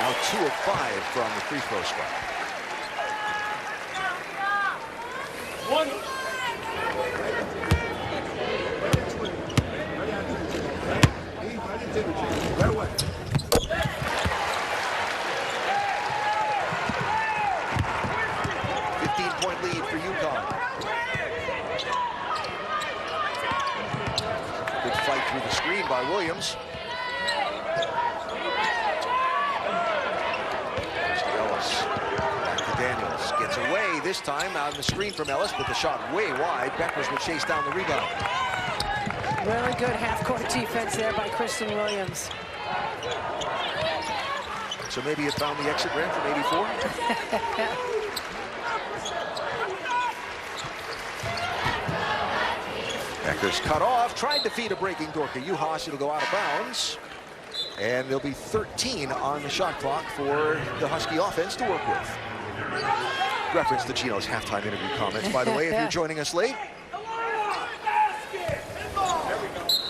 Now 2 of 5 from the free throw spot. One. 15-point lead for UConn. Good fight through the screen by Williams. Daniels gets away this time out of the screen from Ellis, but the shot way wide. Beckers will chase down the rebound. Really good half-court defense there by Kristen Williams. So maybe it found the exit ramp from 84? Becker's cut off, tried to feed a breaking Dorka Juhas. It'll go out of bounds. And there'll be 13 on the shot clock for the Husky offense to work with. Reference to Gino's halftime interview comments, by the way, if you're joining us late.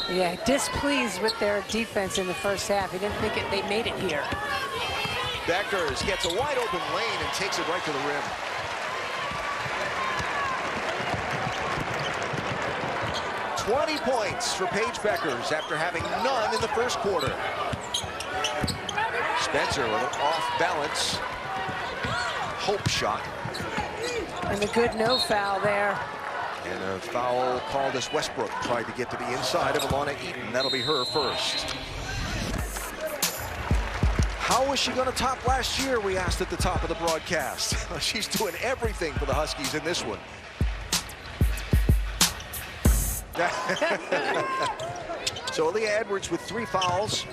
Yeah, displeased with their defense in the first half. He didn't think they made it here. Beckers gets a wide open lane and takes it right to the rim. "20 points for Paige Beckers after having none in the first quarter. Spencer with an off-balance hope shot. And the good no foul there. And a foul called as Westbrook tried to get to the inside of Alana Eaton. That'll be her first. How was she going to top last year, we asked at the top of the broadcast. She's doing everything for the Huskies in this one. So Aaliyah Edwards with 3 fouls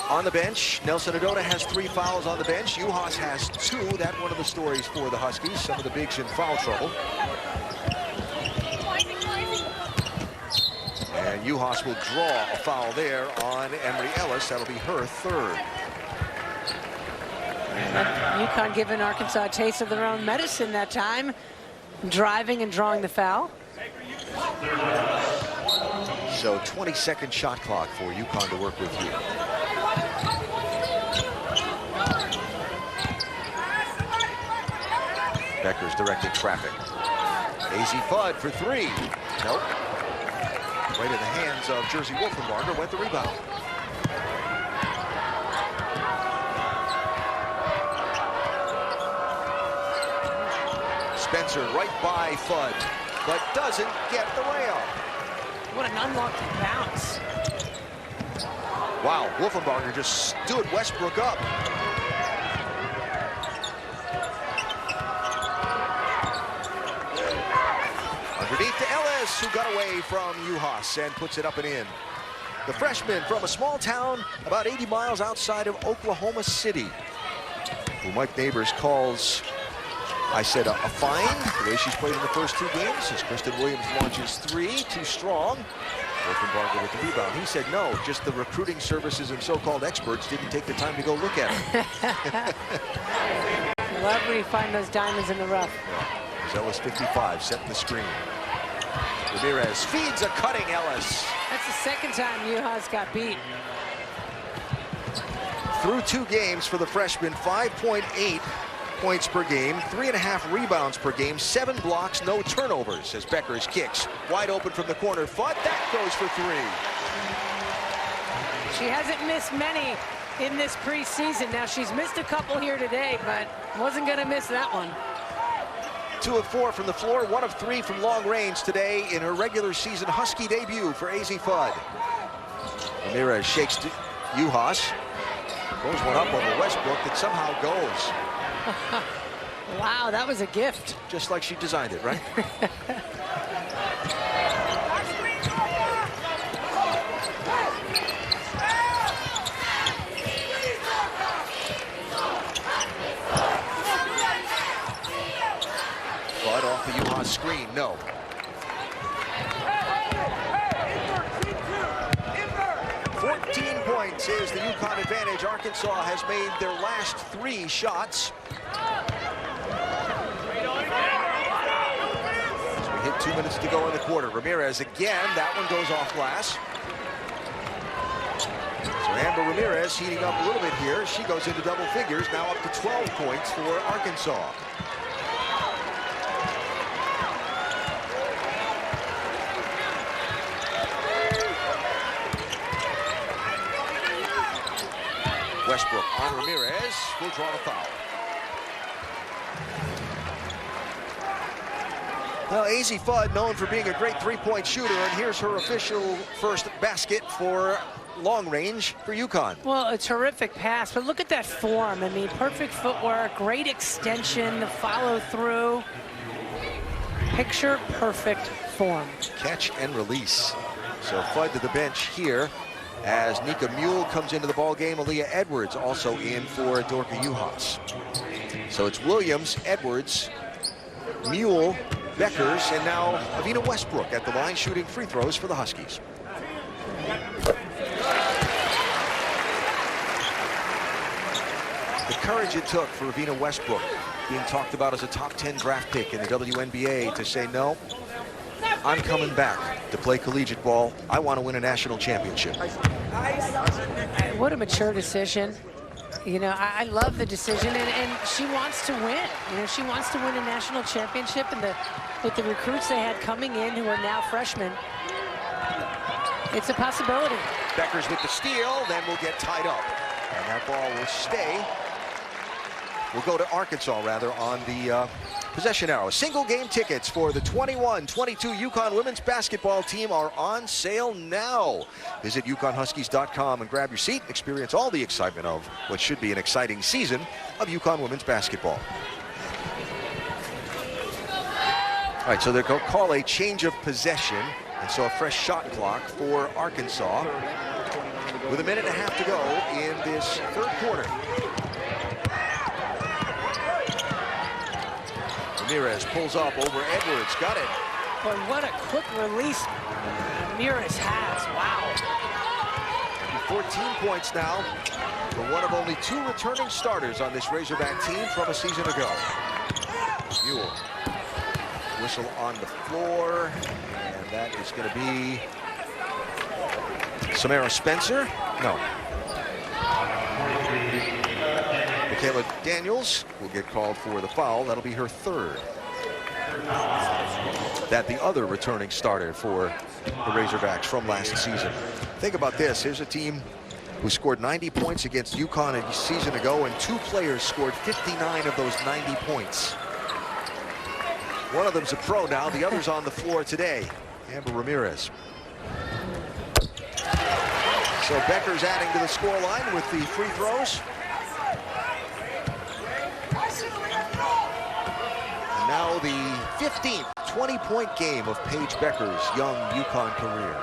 on the bench. Nelson Adota has 3 fouls on the bench. Juhas has 2. That's one of the stories for the Huskies. Some of the bigs in foul trouble. And Juhas will draw a foul there on Emery Ellis. That'll be her 3rd. And UConn giving Arkansas a taste of their own medicine that time. Driving and drawing the foul. So 20-second shot clock for UConn to work with here. Becker's directing traffic. AZ Fudd for 3. Nope. Right in the hands of Jersey Wolfenbarger went the rebound. Spencer right by Fudd, but doesn't get the layup. What an unlucky bounce. Wow, Wolfenbarger just stood Westbrook up. Underneath to Ellis, who got away from Juhas and puts it up and in. The freshman from a small town about 80 miles outside of Oklahoma City, who Mike Neighbors calls, I said, a find, the way she's played in the first 2 games. As Kristen Williams launches 3, too strong. Wolfenbarger with the rebound. He said no, just the recruiting services and so-called experts didn't take the time to go look at it. Love when you find those diamonds in the rough. Yeah. Ellis 55, setting the screen. Ramirez feeds a cutting Ellis. That's the 2nd time Juhas got beat. Through 2 games for the freshman, 5.8 points per game, 3.5 rebounds per game, 7 blocks, no turnovers as Beckers kicks. Wide open from the corner. Fudd, that goes for 3. She hasn't missed many in this preseason. Now, she's missed a couple here today, but wasn't going to miss that one. 2 of 4 from the floor, 1 of 3 from long range today in her regular season Husky debut for AZ Fudd. Ramirez shakes to Juhas. Throws one up over Westbrook that somehow goes. Wow, that was a gift. Just like she designed it, right? Fudd off the Juhas screen, no. 14 points is the UConn advantage. Arkansas has made their last 3 shots. As we hit 2 minutes to go in the quarter. Ramirez again, that one goes off glass. So Amber Ramirez heating up a little bit here. She goes into double figures, now up to 12 points for Arkansas. Westbrook on Ramirez will draw the foul. Well, AZ Fudd known for being a great 3-point shooter, and here's her official first basket for long range for UConn. Well, a terrific pass, but look at that form. I mean, perfect footwork, great extension, the follow through. Picture perfect form. Catch and release. So Fudd to the bench here as Nika Mule comes into the ball game. Aaliyah Edwards also in for Dorka Juhas. So it's Williams, Edwards, Mule, Beckers, and now Avina Westbrook at the line shooting free throws for the Huskies. The courage it took for Avina Westbrook, being talked about as a top 10 draft pick in the WNBA, to say, no, I'm coming back to play collegiate ball. I want to win a national championship. What a mature decision. You know, I love the decision, and she wants to win. You know, she wants to win a national championship, and with the recruits they had coming in who are now freshmen, it's a possibility. Beckers with the steal, then will get tied up. And that ball will stay. We'll go to Arkansas, rather, on the possession arrow. Single game tickets for the 21-22 UConn women's basketball team are on sale now. Visit UConnHuskies.com and grab your seat. Experience all the excitement of what should be an exciting season of UConn women's basketball. All right, so they'll call a change of possession, and so a fresh shot clock for Arkansas with a minute and a half to go in this third quarter. Ramirez pulls up over Edwards, got it. But what a quick release Ramirez has, wow. 14 points now for one of only 2 returning starters on this Razorback team from a season ago. Mule, whistle on the floor, and that is going to be Samara Spencer. No. Michaela Daniels will get called for the foul. That'll be her third. That the other returning starter for the Razorbacks from last season. Think about this. Here's a team who scored 90 points against UConn a season ago, and 2 players scored 59 of those 90 points. One of them's a pro now. The other's on the floor today. Amber Ramirez. So Beckers adding to the scoreline with the free throws. Now the 15th 20-point game of Paige Becker's young UConn career.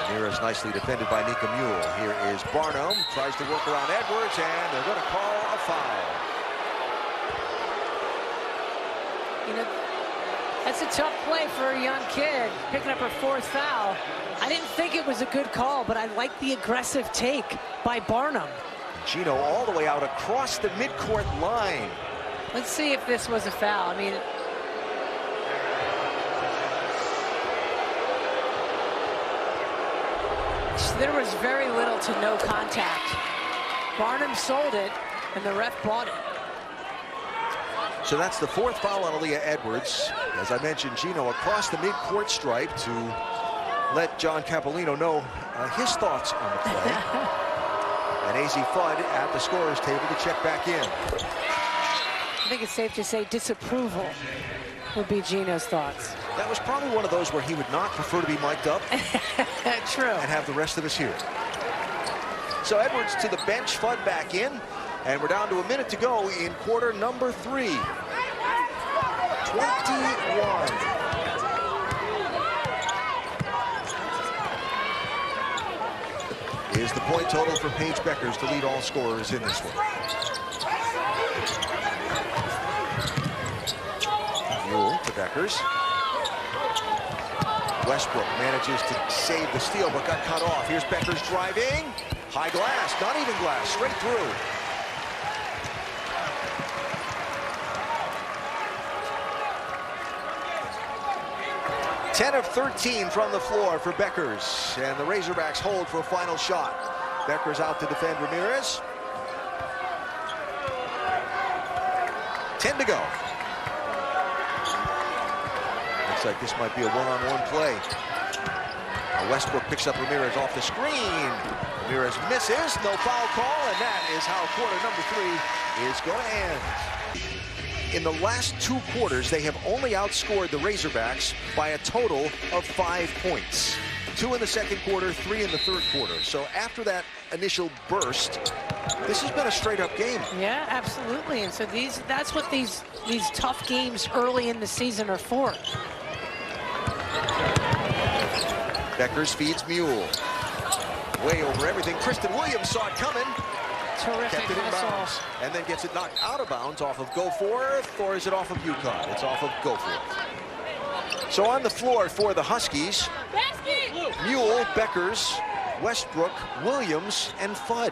Ramirez nicely defended by Nika Mule. Here is Barnum, tries to work around Edwards, and they're going to call a foul. You know, that's a tough play for a young kid, picking up her 4th foul. I didn't think it was a good call, but I like the aggressive take by Barnum. Gino all the way out across the midcourt line. Let's see if this was a foul. I mean, there was very little to no contact. Barnum sold it, and the ref bought it. So that's the 4th foul on Aaliyah Edwards. As I mentioned, Gino across the midcourt stripe to let John Capolino know his thoughts on the play. And AZ Fudd at the scorer's table to check back in. I think it's safe to say disapproval would be Gino's thoughts. That was probably one of those where he would not prefer to be mic'd up. True. And have the rest of us hear it. So Edwards to the bench, Fudd back in, and we're down to a minute to go in quarter number 3. 21. Is the point total for Paige Beckers to lead all scorers in this one. Mule to Beckers. Westbrook manages to save the steal, but got cut off. Here's Beckers driving. High glass, not even glass, straight through. Ten of 13 from the floor for Beckers, and the Razorbacks hold for a final shot. Beckers out to defend Ramirez. 10 to go. Looks like this might be a one-on-one play. Westbrook picks up Ramirez off the screen. Ramirez misses, no foul call, and that is how quarter number 3 is going to end. In the last 2 quarters, they have only outscored the Razorbacks by a total of 5 points. 2 in the second quarter, 3 in the third quarter. So after that initial burst, this has been a straight-up game. Yeah, absolutely. And so that's what these tough games early in the season are for. Beckers feeds Mule. Way over everything. Kristen Williams saw it coming. Terrific Kept it in hustle. bounds, and then gets it knocked out of bounds off of Go Forth, or is it off of UConn? It's off of Go Forth. So on the floor for the Huskies, Mule, Beckers, Westbrook, Williams, and Fudd.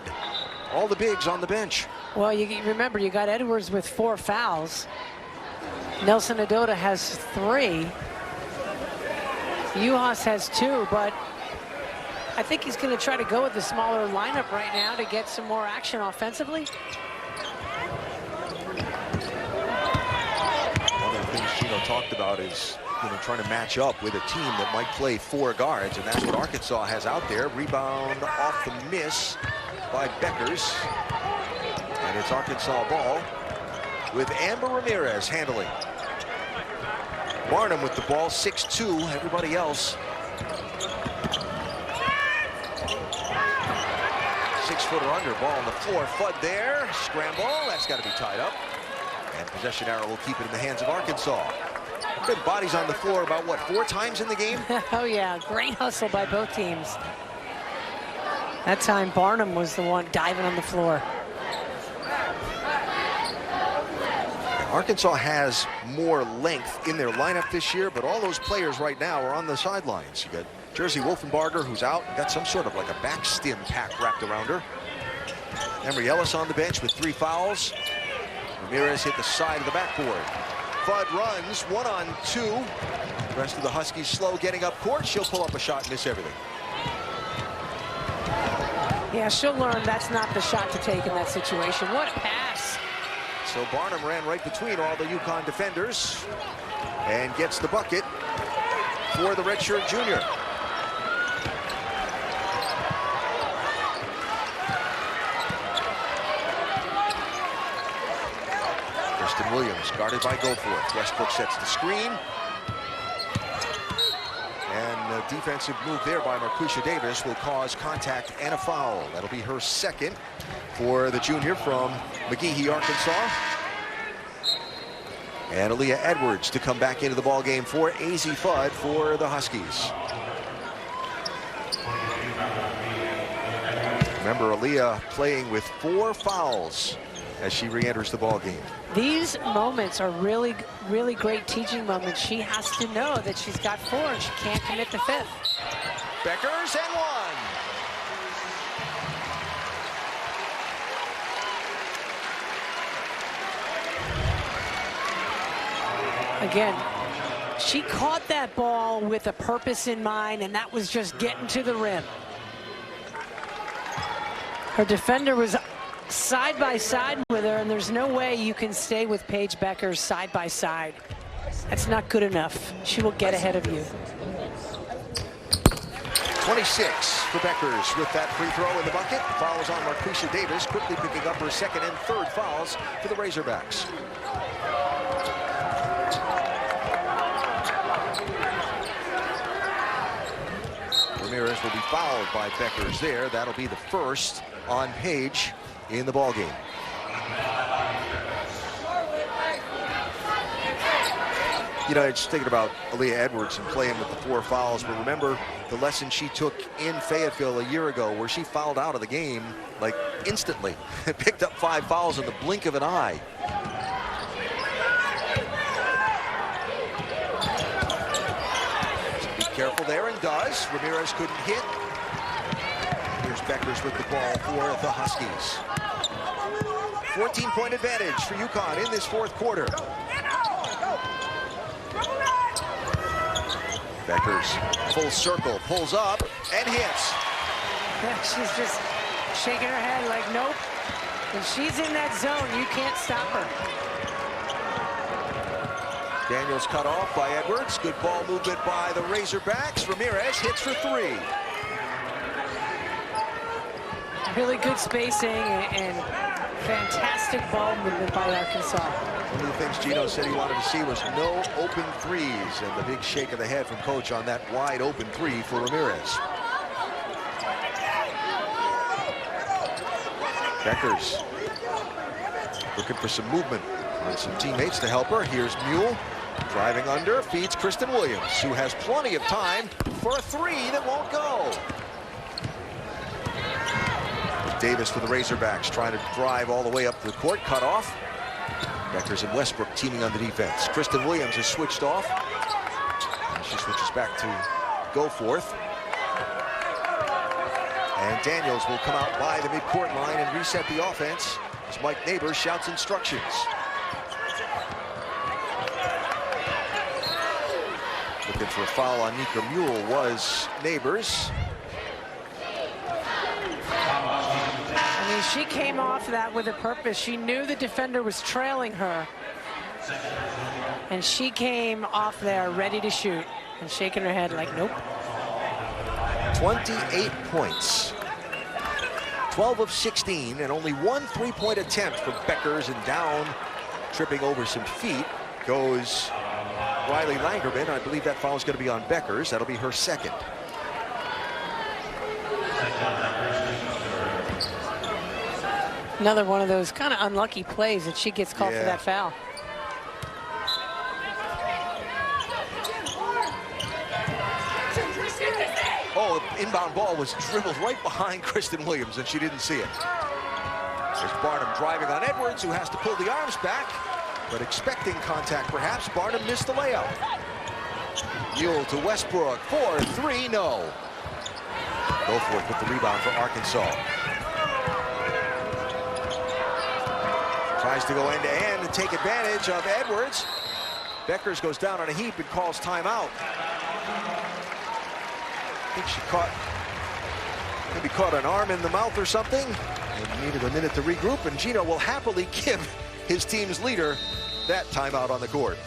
All the bigs on the bench. Well, you remember, you got Edwards with 4 fouls. Nelson Adota has 3. Uhas has 2, but I think he's going to try to go with the smaller lineup right now to get some more action offensively. One of the things Gino talked about is, trying to match up with a team that might play 4 guards, and that's what Arkansas has out there. Rebound off the miss by Beckers, and it's Arkansas ball with Amber Ramirez handling. Barnum with the ball, 6'2", everybody else 6-footer under. Ball on the floor. Fudd there, scramble, that's got to be tied up, and possession arrow will keep it in the hands of Arkansas. Good bodies on the floor about, what, 4 times in the game? Oh yeah, great hustle by both teams. That time Barnum was the one diving on the floor. Arkansas has more length in their lineup this year, but all those players right now are on the sidelines. You got Jersey Wolfenbarger, who's out, got some sort of like a back stim pack wrapped around her. Emery Ellis on the bench with 3 fouls. Ramirez hit the side of the backboard. Fudd runs 1-on-2. The rest of the Huskies slow getting up court. She'll pull up a shot and miss everything. Yeah, she'll learn that's not the shot to take in that situation. What a pass. So Barnum ran right between all the UConn defenders and gets the bucket for the redshirt junior. Kristen Williams guarded by Go Forth. Westbrook sets the screen. And a defensive move there by Marquisha Davis will cause contact and a foul. That'll be her second for the junior from McGehee, Arkansas. And Aaliyah Edwards to come back into the ball game for AZ Fudd for the Huskies. Remember, Aaliyah playing with 4 fouls as she re-enters the ball game. These moments are really, really great teaching moments. She has to know that she's got 4 and she can't commit the 5th. Beckers and 1. Again, she caught that ball with a purpose in mind, and that was just getting to the rim. Her defender was side by side with her, and there's no way you can stay with Paige Beckers side by side. That's not good enough. She will get ahead of you. 26 for Beckers with that free throw in the bucket. Fouls on Marquisha Davis, quickly picking up her 2nd and 3rd fouls for the Razorbacks. Ramirez will be fouled by Beckers there. That'll be the 1st on Paige in the ballgame. Just thinking about Aaliyah Edwards and playing with the 4 fouls, but remember the lesson she took in Fayetteville a year ago where she fouled out of the game like instantly. Picked up 5 fouls in the blink of an eye. Be careful there, and does. Ramirez couldn't hit. Here's Beckers with the ball for the Huskies. 14-point advantage for UConn in this 4th quarter. Beckers, full circle, pulls up and hits. Yeah, she's just shaking her head like, nope. When she's in that zone, you can't stop her. Daniels cut off by Edwards. Good ball movement by the Razorbacks. Ramirez hits for 3. Really good spacing and fantastic ball movement by Arkansas. One of the things Gino said he wanted to see was no open threes, and the big shake of the head from Coach on that wide open 3 for Ramirez. Beckers looking for some movement and some teammates to help her. Here's Mule driving under, feeds Kristen Williams, who has plenty of time for a 3 that won't go. Davis for the Razorbacks, trying to drive all the way up the court, cut off. Beckers and Westbrook teaming on the defense. Kristen Williams is switched off. And she switches back to Goforth. And Daniels will come out by the midcourt line and reset the offense as Mike Neighbors shouts instructions. Looking for a foul on Nika Mule was Neighbors. I mean, she came off that with a purpose. She knew the defender was trailing her. And she came off there ready to shoot and shaking her head like, nope. 28 points. 12 of 16 and only one three-point attempt for Beckers, and down, tripping over some feet, goes Riley Langerman. I believe that foul is going to be on Beckers. That'll be her second. Another one of those kind of unlucky plays that she gets called for that foul. Oh, the inbound ball was dribbled right behind Kristen Williams, and she didn't see it. There's Barnum driving on Edwards, who has to pull the arms back, but expecting contact perhaps. Barnum missed the layup. Mule to Westbrook, 4-3, no. Goforth with the rebound for Arkansas. Tries to go end-to-end and take advantage of Edwards. Beckers goes down on a heap and calls timeout. I think she maybe caught an arm in the mouth or something and needed a minute to regroup, and Gino will happily give his team's leader that timeout on the court.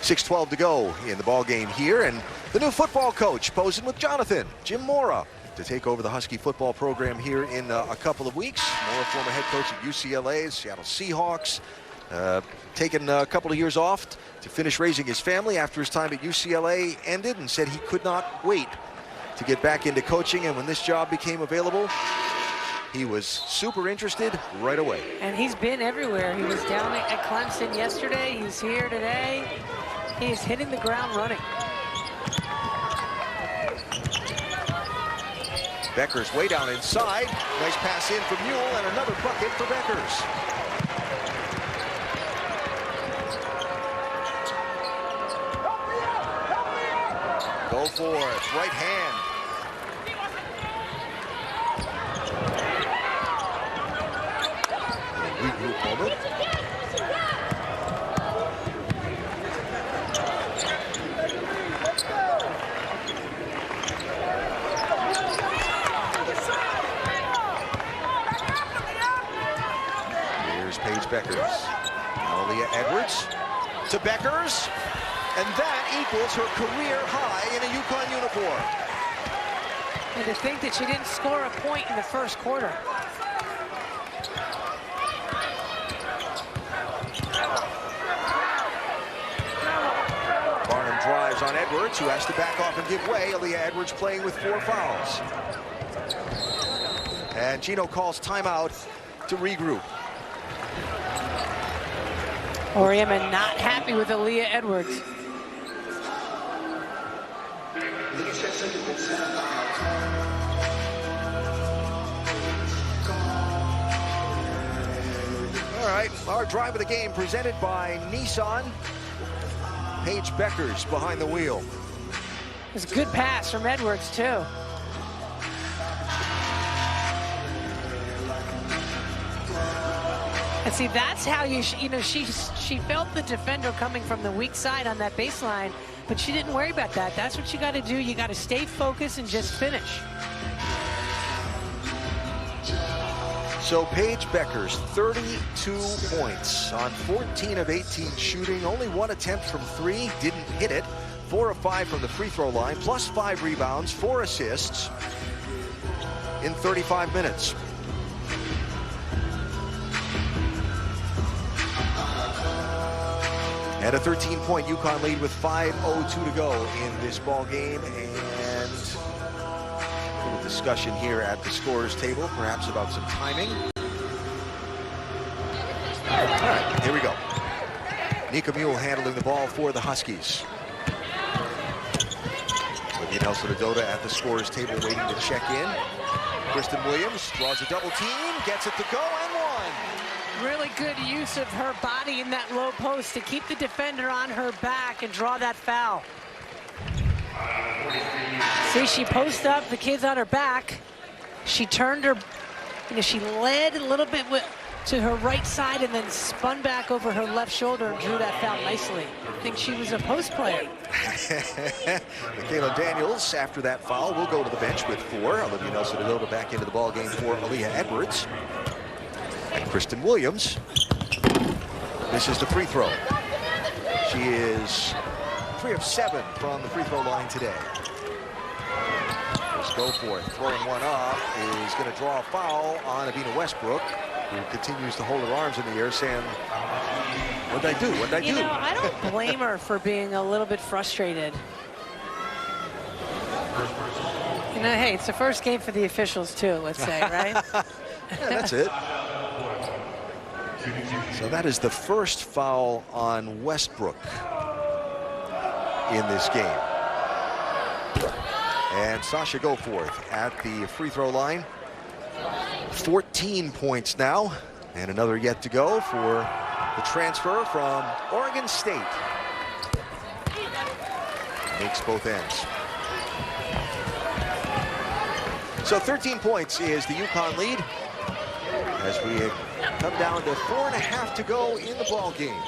6:12 to go in the ball game here, and the new football coach posing with Jonathan, Jim Mora, to take over the Husky football program here in a couple of weeks. Mora, former head coach at UCLA, Seattle Seahawks, taken a couple of years off to finish raising his family after his time at UCLA ended, and said he could not wait to get back into coaching, and when this job became available, he was super interested right away. And he's been everywhere. He was down at Clemson yesterday. He's here today. He's hitting the ground running. Beckers way down inside. Nice pass in for Mule, and another bucket for Beckers. Goforth, right hand. Regroup moment. Here's Paige Beckers. Now Leah Edwards to Beckers. And that equals her career high in a UConn uniform. And to think that she didn't score a point in the first quarter. Barnum drives on Edwards, who has to back off and give way. Aaliyah Edwards playing with 4 fouls. And Gino calls timeout to regroup. Oriaman not happy with Aaliyah Edwards. All right, our drive of the game presented by Nissan. Paige Beckers behind the wheel. It was a good pass from Edwards, too. And see, that's how she felt the defender coming from the weak side on that baseline, but she didn't worry about that. That's what you got to do. You got to stay focused and just finish. So Paige Beckers, 32 points on 14 of 18 shooting, only 1 attempt from 3, didn't hit it. 4 of 5 from the free throw line, plus 5 rebounds, 4 assists in 35 minutes. And a 13-point UConn lead with 5:02 to go in this ball game, and a little discussion here at the scorers table, perhaps about some timing. All right, here we go. Nika Mule handling the ball for the Huskies. Looking Nelson Adota at the scorer's table waiting to check in. Kristen Williams draws a double team, gets it to go, and one. Really good use of her body in that low post to keep the defender on her back and draw that foul. See, she posted up, the kid's on her back. She turned her, she led a little bit to her right side and then spun back over her left shoulder and drew that foul nicely. I think she was a post player. Michaela Daniels, after that foul, will go to the bench with 4. Olivia Nelson Adota back into the ball game for Aaliyah Edwards. And Kristen Williams misses the free throw. She is 3 of 7 from the free throw line today. Let's go for it. Throwing one up is going to draw a foul on Avina Westbrook, who continues to hold her arms in the air, saying, "What'd I do? What'd I do?" You know, I don't blame her for being a little bit frustrated. You know, hey, it's the first game for the officials too, let's say, right? Yeah, that's it. So that is the first foul on Westbrook in this game. And Sasha Goforth at the free throw line. 14 points now, and another yet to go for the transfer from Oregon State. Makes both ends. So 13 points is the UConn lead as we come down to 4.5 to go in the ball game.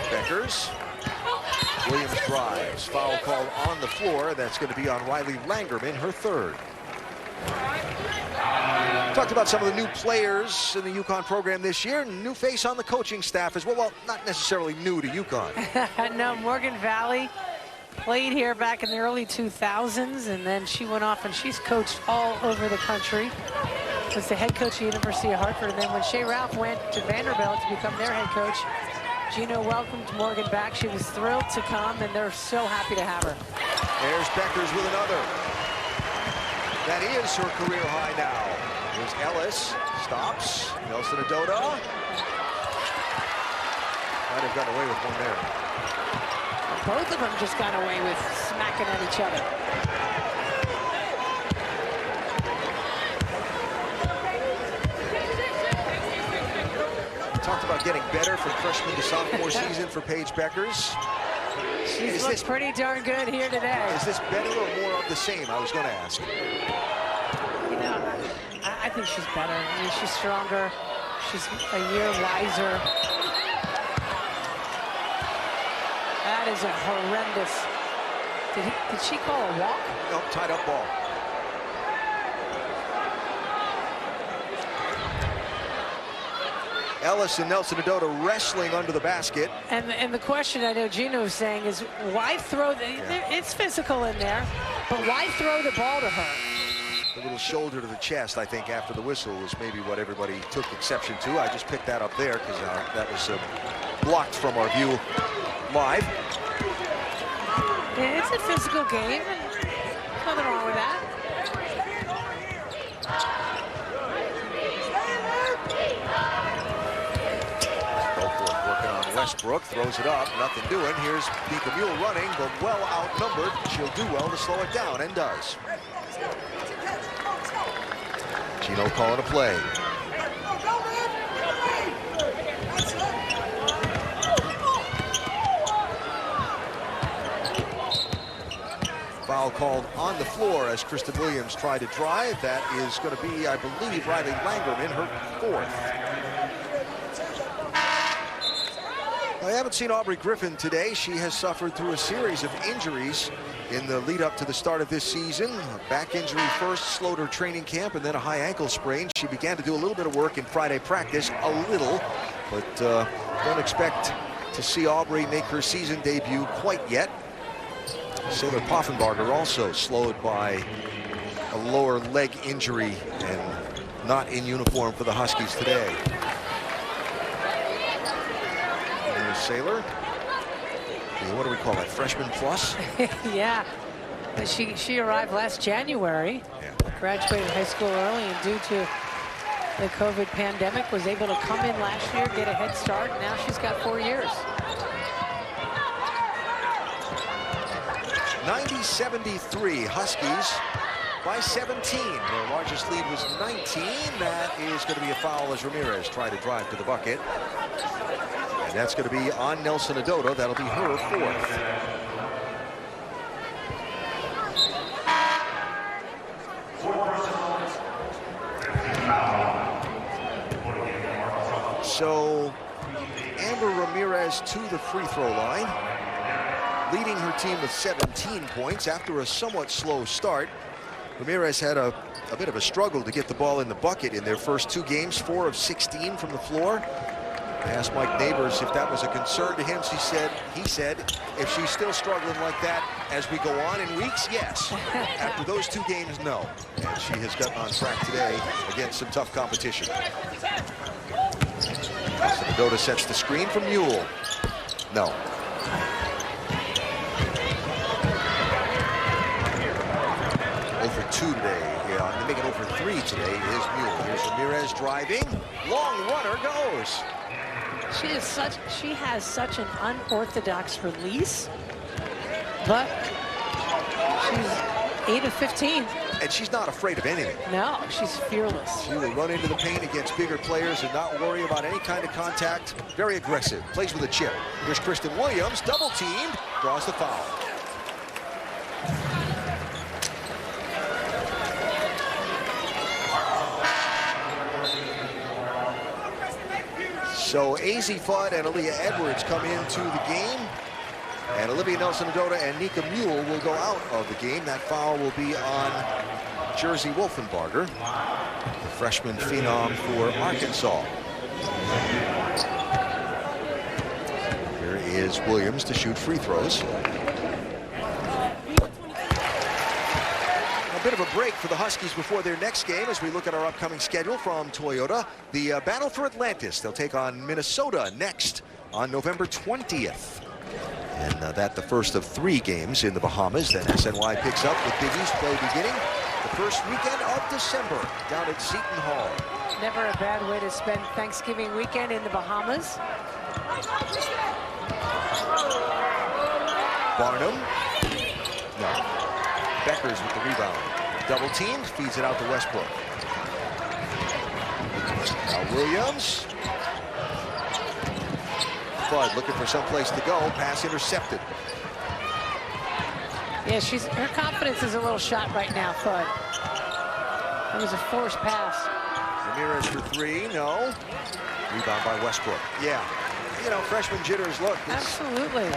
Beckers. Williams drives. Foul called on the floor. That's going to be on Riley Langerman, her 3rd. Talked about some of the new players in the UConn program this year. New face on the coaching staff as well. Well, not necessarily new to UConn. No, Morgan Valley played here back in the early 2000s, and then she went off and she's coached all over the country. Was the head coach at the University of Hartford, and then when Shea Ralph went to Vanderbilt to become their head coach, Gino welcomed Morgan back. She was thrilled to come, and they're so happy to have her. There's Beckers with another. That is her career high now. Here's Ellis. Stops. Nelson Adota. Might have gotten away with one there. Both of them just got away with smacking at each other. Talked about getting better from freshman to sophomore season for Paige Beckers. She's looked pretty darn good here today. Is this better or more of the same? I was going to ask. You know, I think she's better. I mean, she's stronger. She's a year wiser. That is a horrendous. Did she call a walk? No, tied up ball. Ellis and Nelson Adota wrestling under the basket. And the question I know Gino was saying is, why throw it's physical in there, but why throw the ball to her? The little shoulder to the chest, I think, after the whistle was maybe what everybody took exception to. I just picked that up there because that was blocked from our view live. Yeah, it's a physical game, and nothing wrong with that. Westbrook throws it up, nothing doing. Here's Nika Mule running, but well outnumbered. She'll do well to slow it down, and does. Gino calling a play. Foul called on the floor as Kristen Williams tried to drive. That is going to be, I believe, Riley Langerman, her 4th. I haven't seen Aubrey Griffin today. She has suffered through a series of injuries in the lead up to the start of this season. A back injury first slowed her training camp, and then a high ankle sprain. She began to do a little bit of work in Friday practice, a little, but don't expect to see Aubrey make her season debut quite yet. Sailor Poffenbarger also slowed by a lower leg injury and not in uniform for the Huskies today. Sailor, what do we call that, freshman plus? Yeah, she arrived last January, graduated high school early, and due to the COVID pandemic was able to come in last year, get a head start, and now she's got 4 years. 90-73, Huskies by 17. Their largest lead was 19. That is going to be a foul as Ramirez tried to drive to the bucket. And that's going to be on Nelson Adota. That'll be her fourth. So Amber Ramirez to the free throw line, leading her team with 17 points after a somewhat slow start. Ramirez had a bit of a struggle to get the ball in the bucket in their first 2 games, 4 of 16 from the floor. I asked Mike Neighbors if that was a concern to him. He said, if she's still struggling like that as we go on in weeks, yes. After those 2 games, no. And she has gotten on track today against some tough competition. Adota sets the screen from Mule. No. Over 2 today. Yeah, they make it over 3 today is Mule. Here's Ramirez driving. Long runner goes. She has such an unorthodox release, but she's 8 of 15. And she's not afraid of anything. No, she's fearless. She will run into the paint against bigger players and not worry about any kind of contact. Very aggressive. Plays with a chip. Here's Kristen Williams, double teamed, draws the foul. So Azzi Fudd and Aaliyah Edwards come into the game. And Olivia Nelson-Adota and Nika Mule will go out of the game. That foul will be on Jersey Wolfenbarger, the freshman phenom for Arkansas. Here is Williams to shoot free throws. A bit of a break for the Huskies before their next game as we look at our upcoming schedule from Toyota. The Battle for Atlantis. They'll take on Minnesota next on November 20th. And that the first of 3 games in the Bahamas. Then SNY picks up with Big East play beginning the first weekend of December down at Seton Hall. Never a bad way to spend Thanksgiving weekend in the Bahamas. Barnum. No. Beckers with the rebound. Double teamed, feeds it out to Westbrook. Now Williams. Fudd looking for some place to go. Pass intercepted. Yeah, her confidence is a little shot right now, Fudd. That was a forced pass. Ramirez for 3, no. Rebound by Westbrook. Yeah, you know, freshman jitters, look. Absolutely.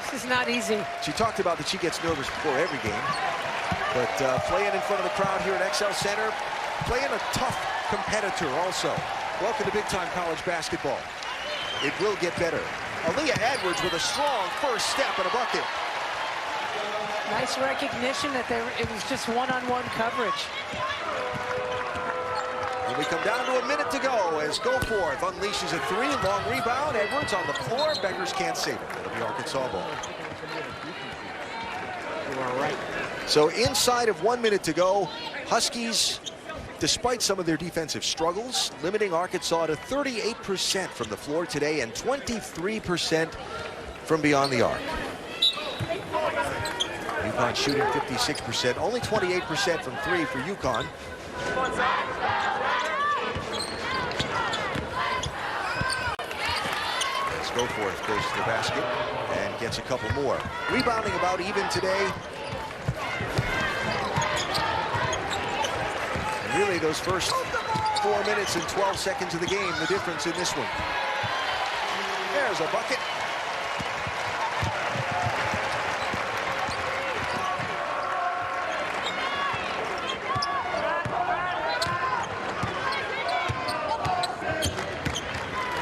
This is not easy. She talked about that she gets nervous before every game. But playing in front of the crowd here at XL Center, playing a tough competitor also. Welcome to big-time college basketball. It will get better. Aaliyah Edwards with a strong first step and a bucket. Nice recognition that it was just one-on-one coverage. And we come down to a minute to go as Goforth unleashes a 3, long rebound. Edwards on the floor. Beckers can't save it. It'll be Arkansas ball. You are right. So inside of 1 minute to go, Huskies, despite some of their defensive struggles, limiting Arkansas to 38% from the floor today and 23% from beyond the arc. UConn shooting 56%, only 28% from 3 for UConn. As Goforth goes to the basket and gets a couple more. Rebounding about even today. Really, those first 4 minutes and 12 seconds of the game, the difference in this one. There's a bucket.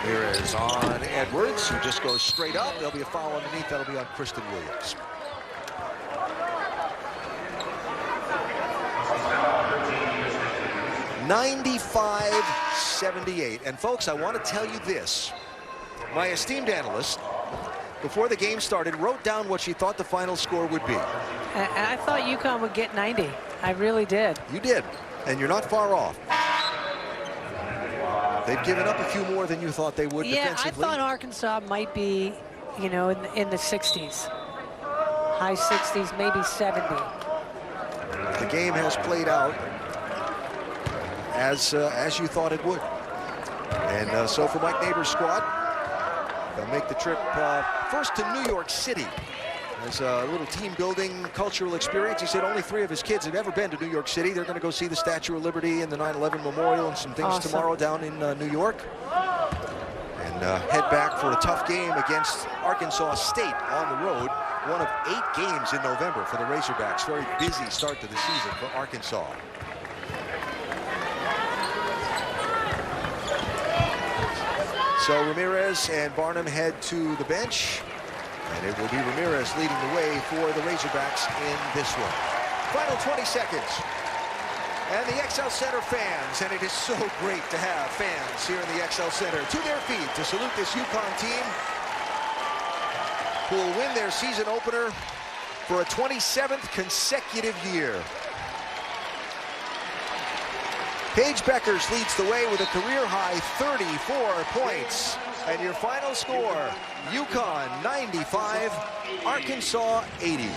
Here is on Edwards, who just goes straight up. There'll be a foul underneath. That'll be on Kristen Williams. (95-78). And folks, I want to tell you this. My esteemed analyst, before the game started, wrote down what she thought the final score would be. And I thought UConn would get 90. I really did. You did, and you're not far off. They've given up a few more than you thought they would defensively. I thought Arkansas might be, you know, in the 60s. high 60s, maybe 70. The game has played out as you thought it would. And so for Mike Neighbors' squad, they'll make the trip first to New York City. As a little team-building cultural experience. He said only 3 of his kids have ever been to New York City. They're going to go see the Statue of Liberty and the 9/11 Memorial and some things tomorrow down in New York. And head back for a tough game against Arkansas State on the road. One of 8 games in November for the Razorbacks. Very busy start to the season for Arkansas. So Ramirez and Barnum head to the bench. And it will be Ramirez leading the way for the Razorbacks in this one. Final 20 seconds. And the XL Center fans, and it is so great to have fans here in the XL Center to their feet to salute this UConn team who will win their season opener for a 27th consecutive year. Paige Beckers leads the way with a career-high 34 points. And your final score, UConn 95, Arkansas 80.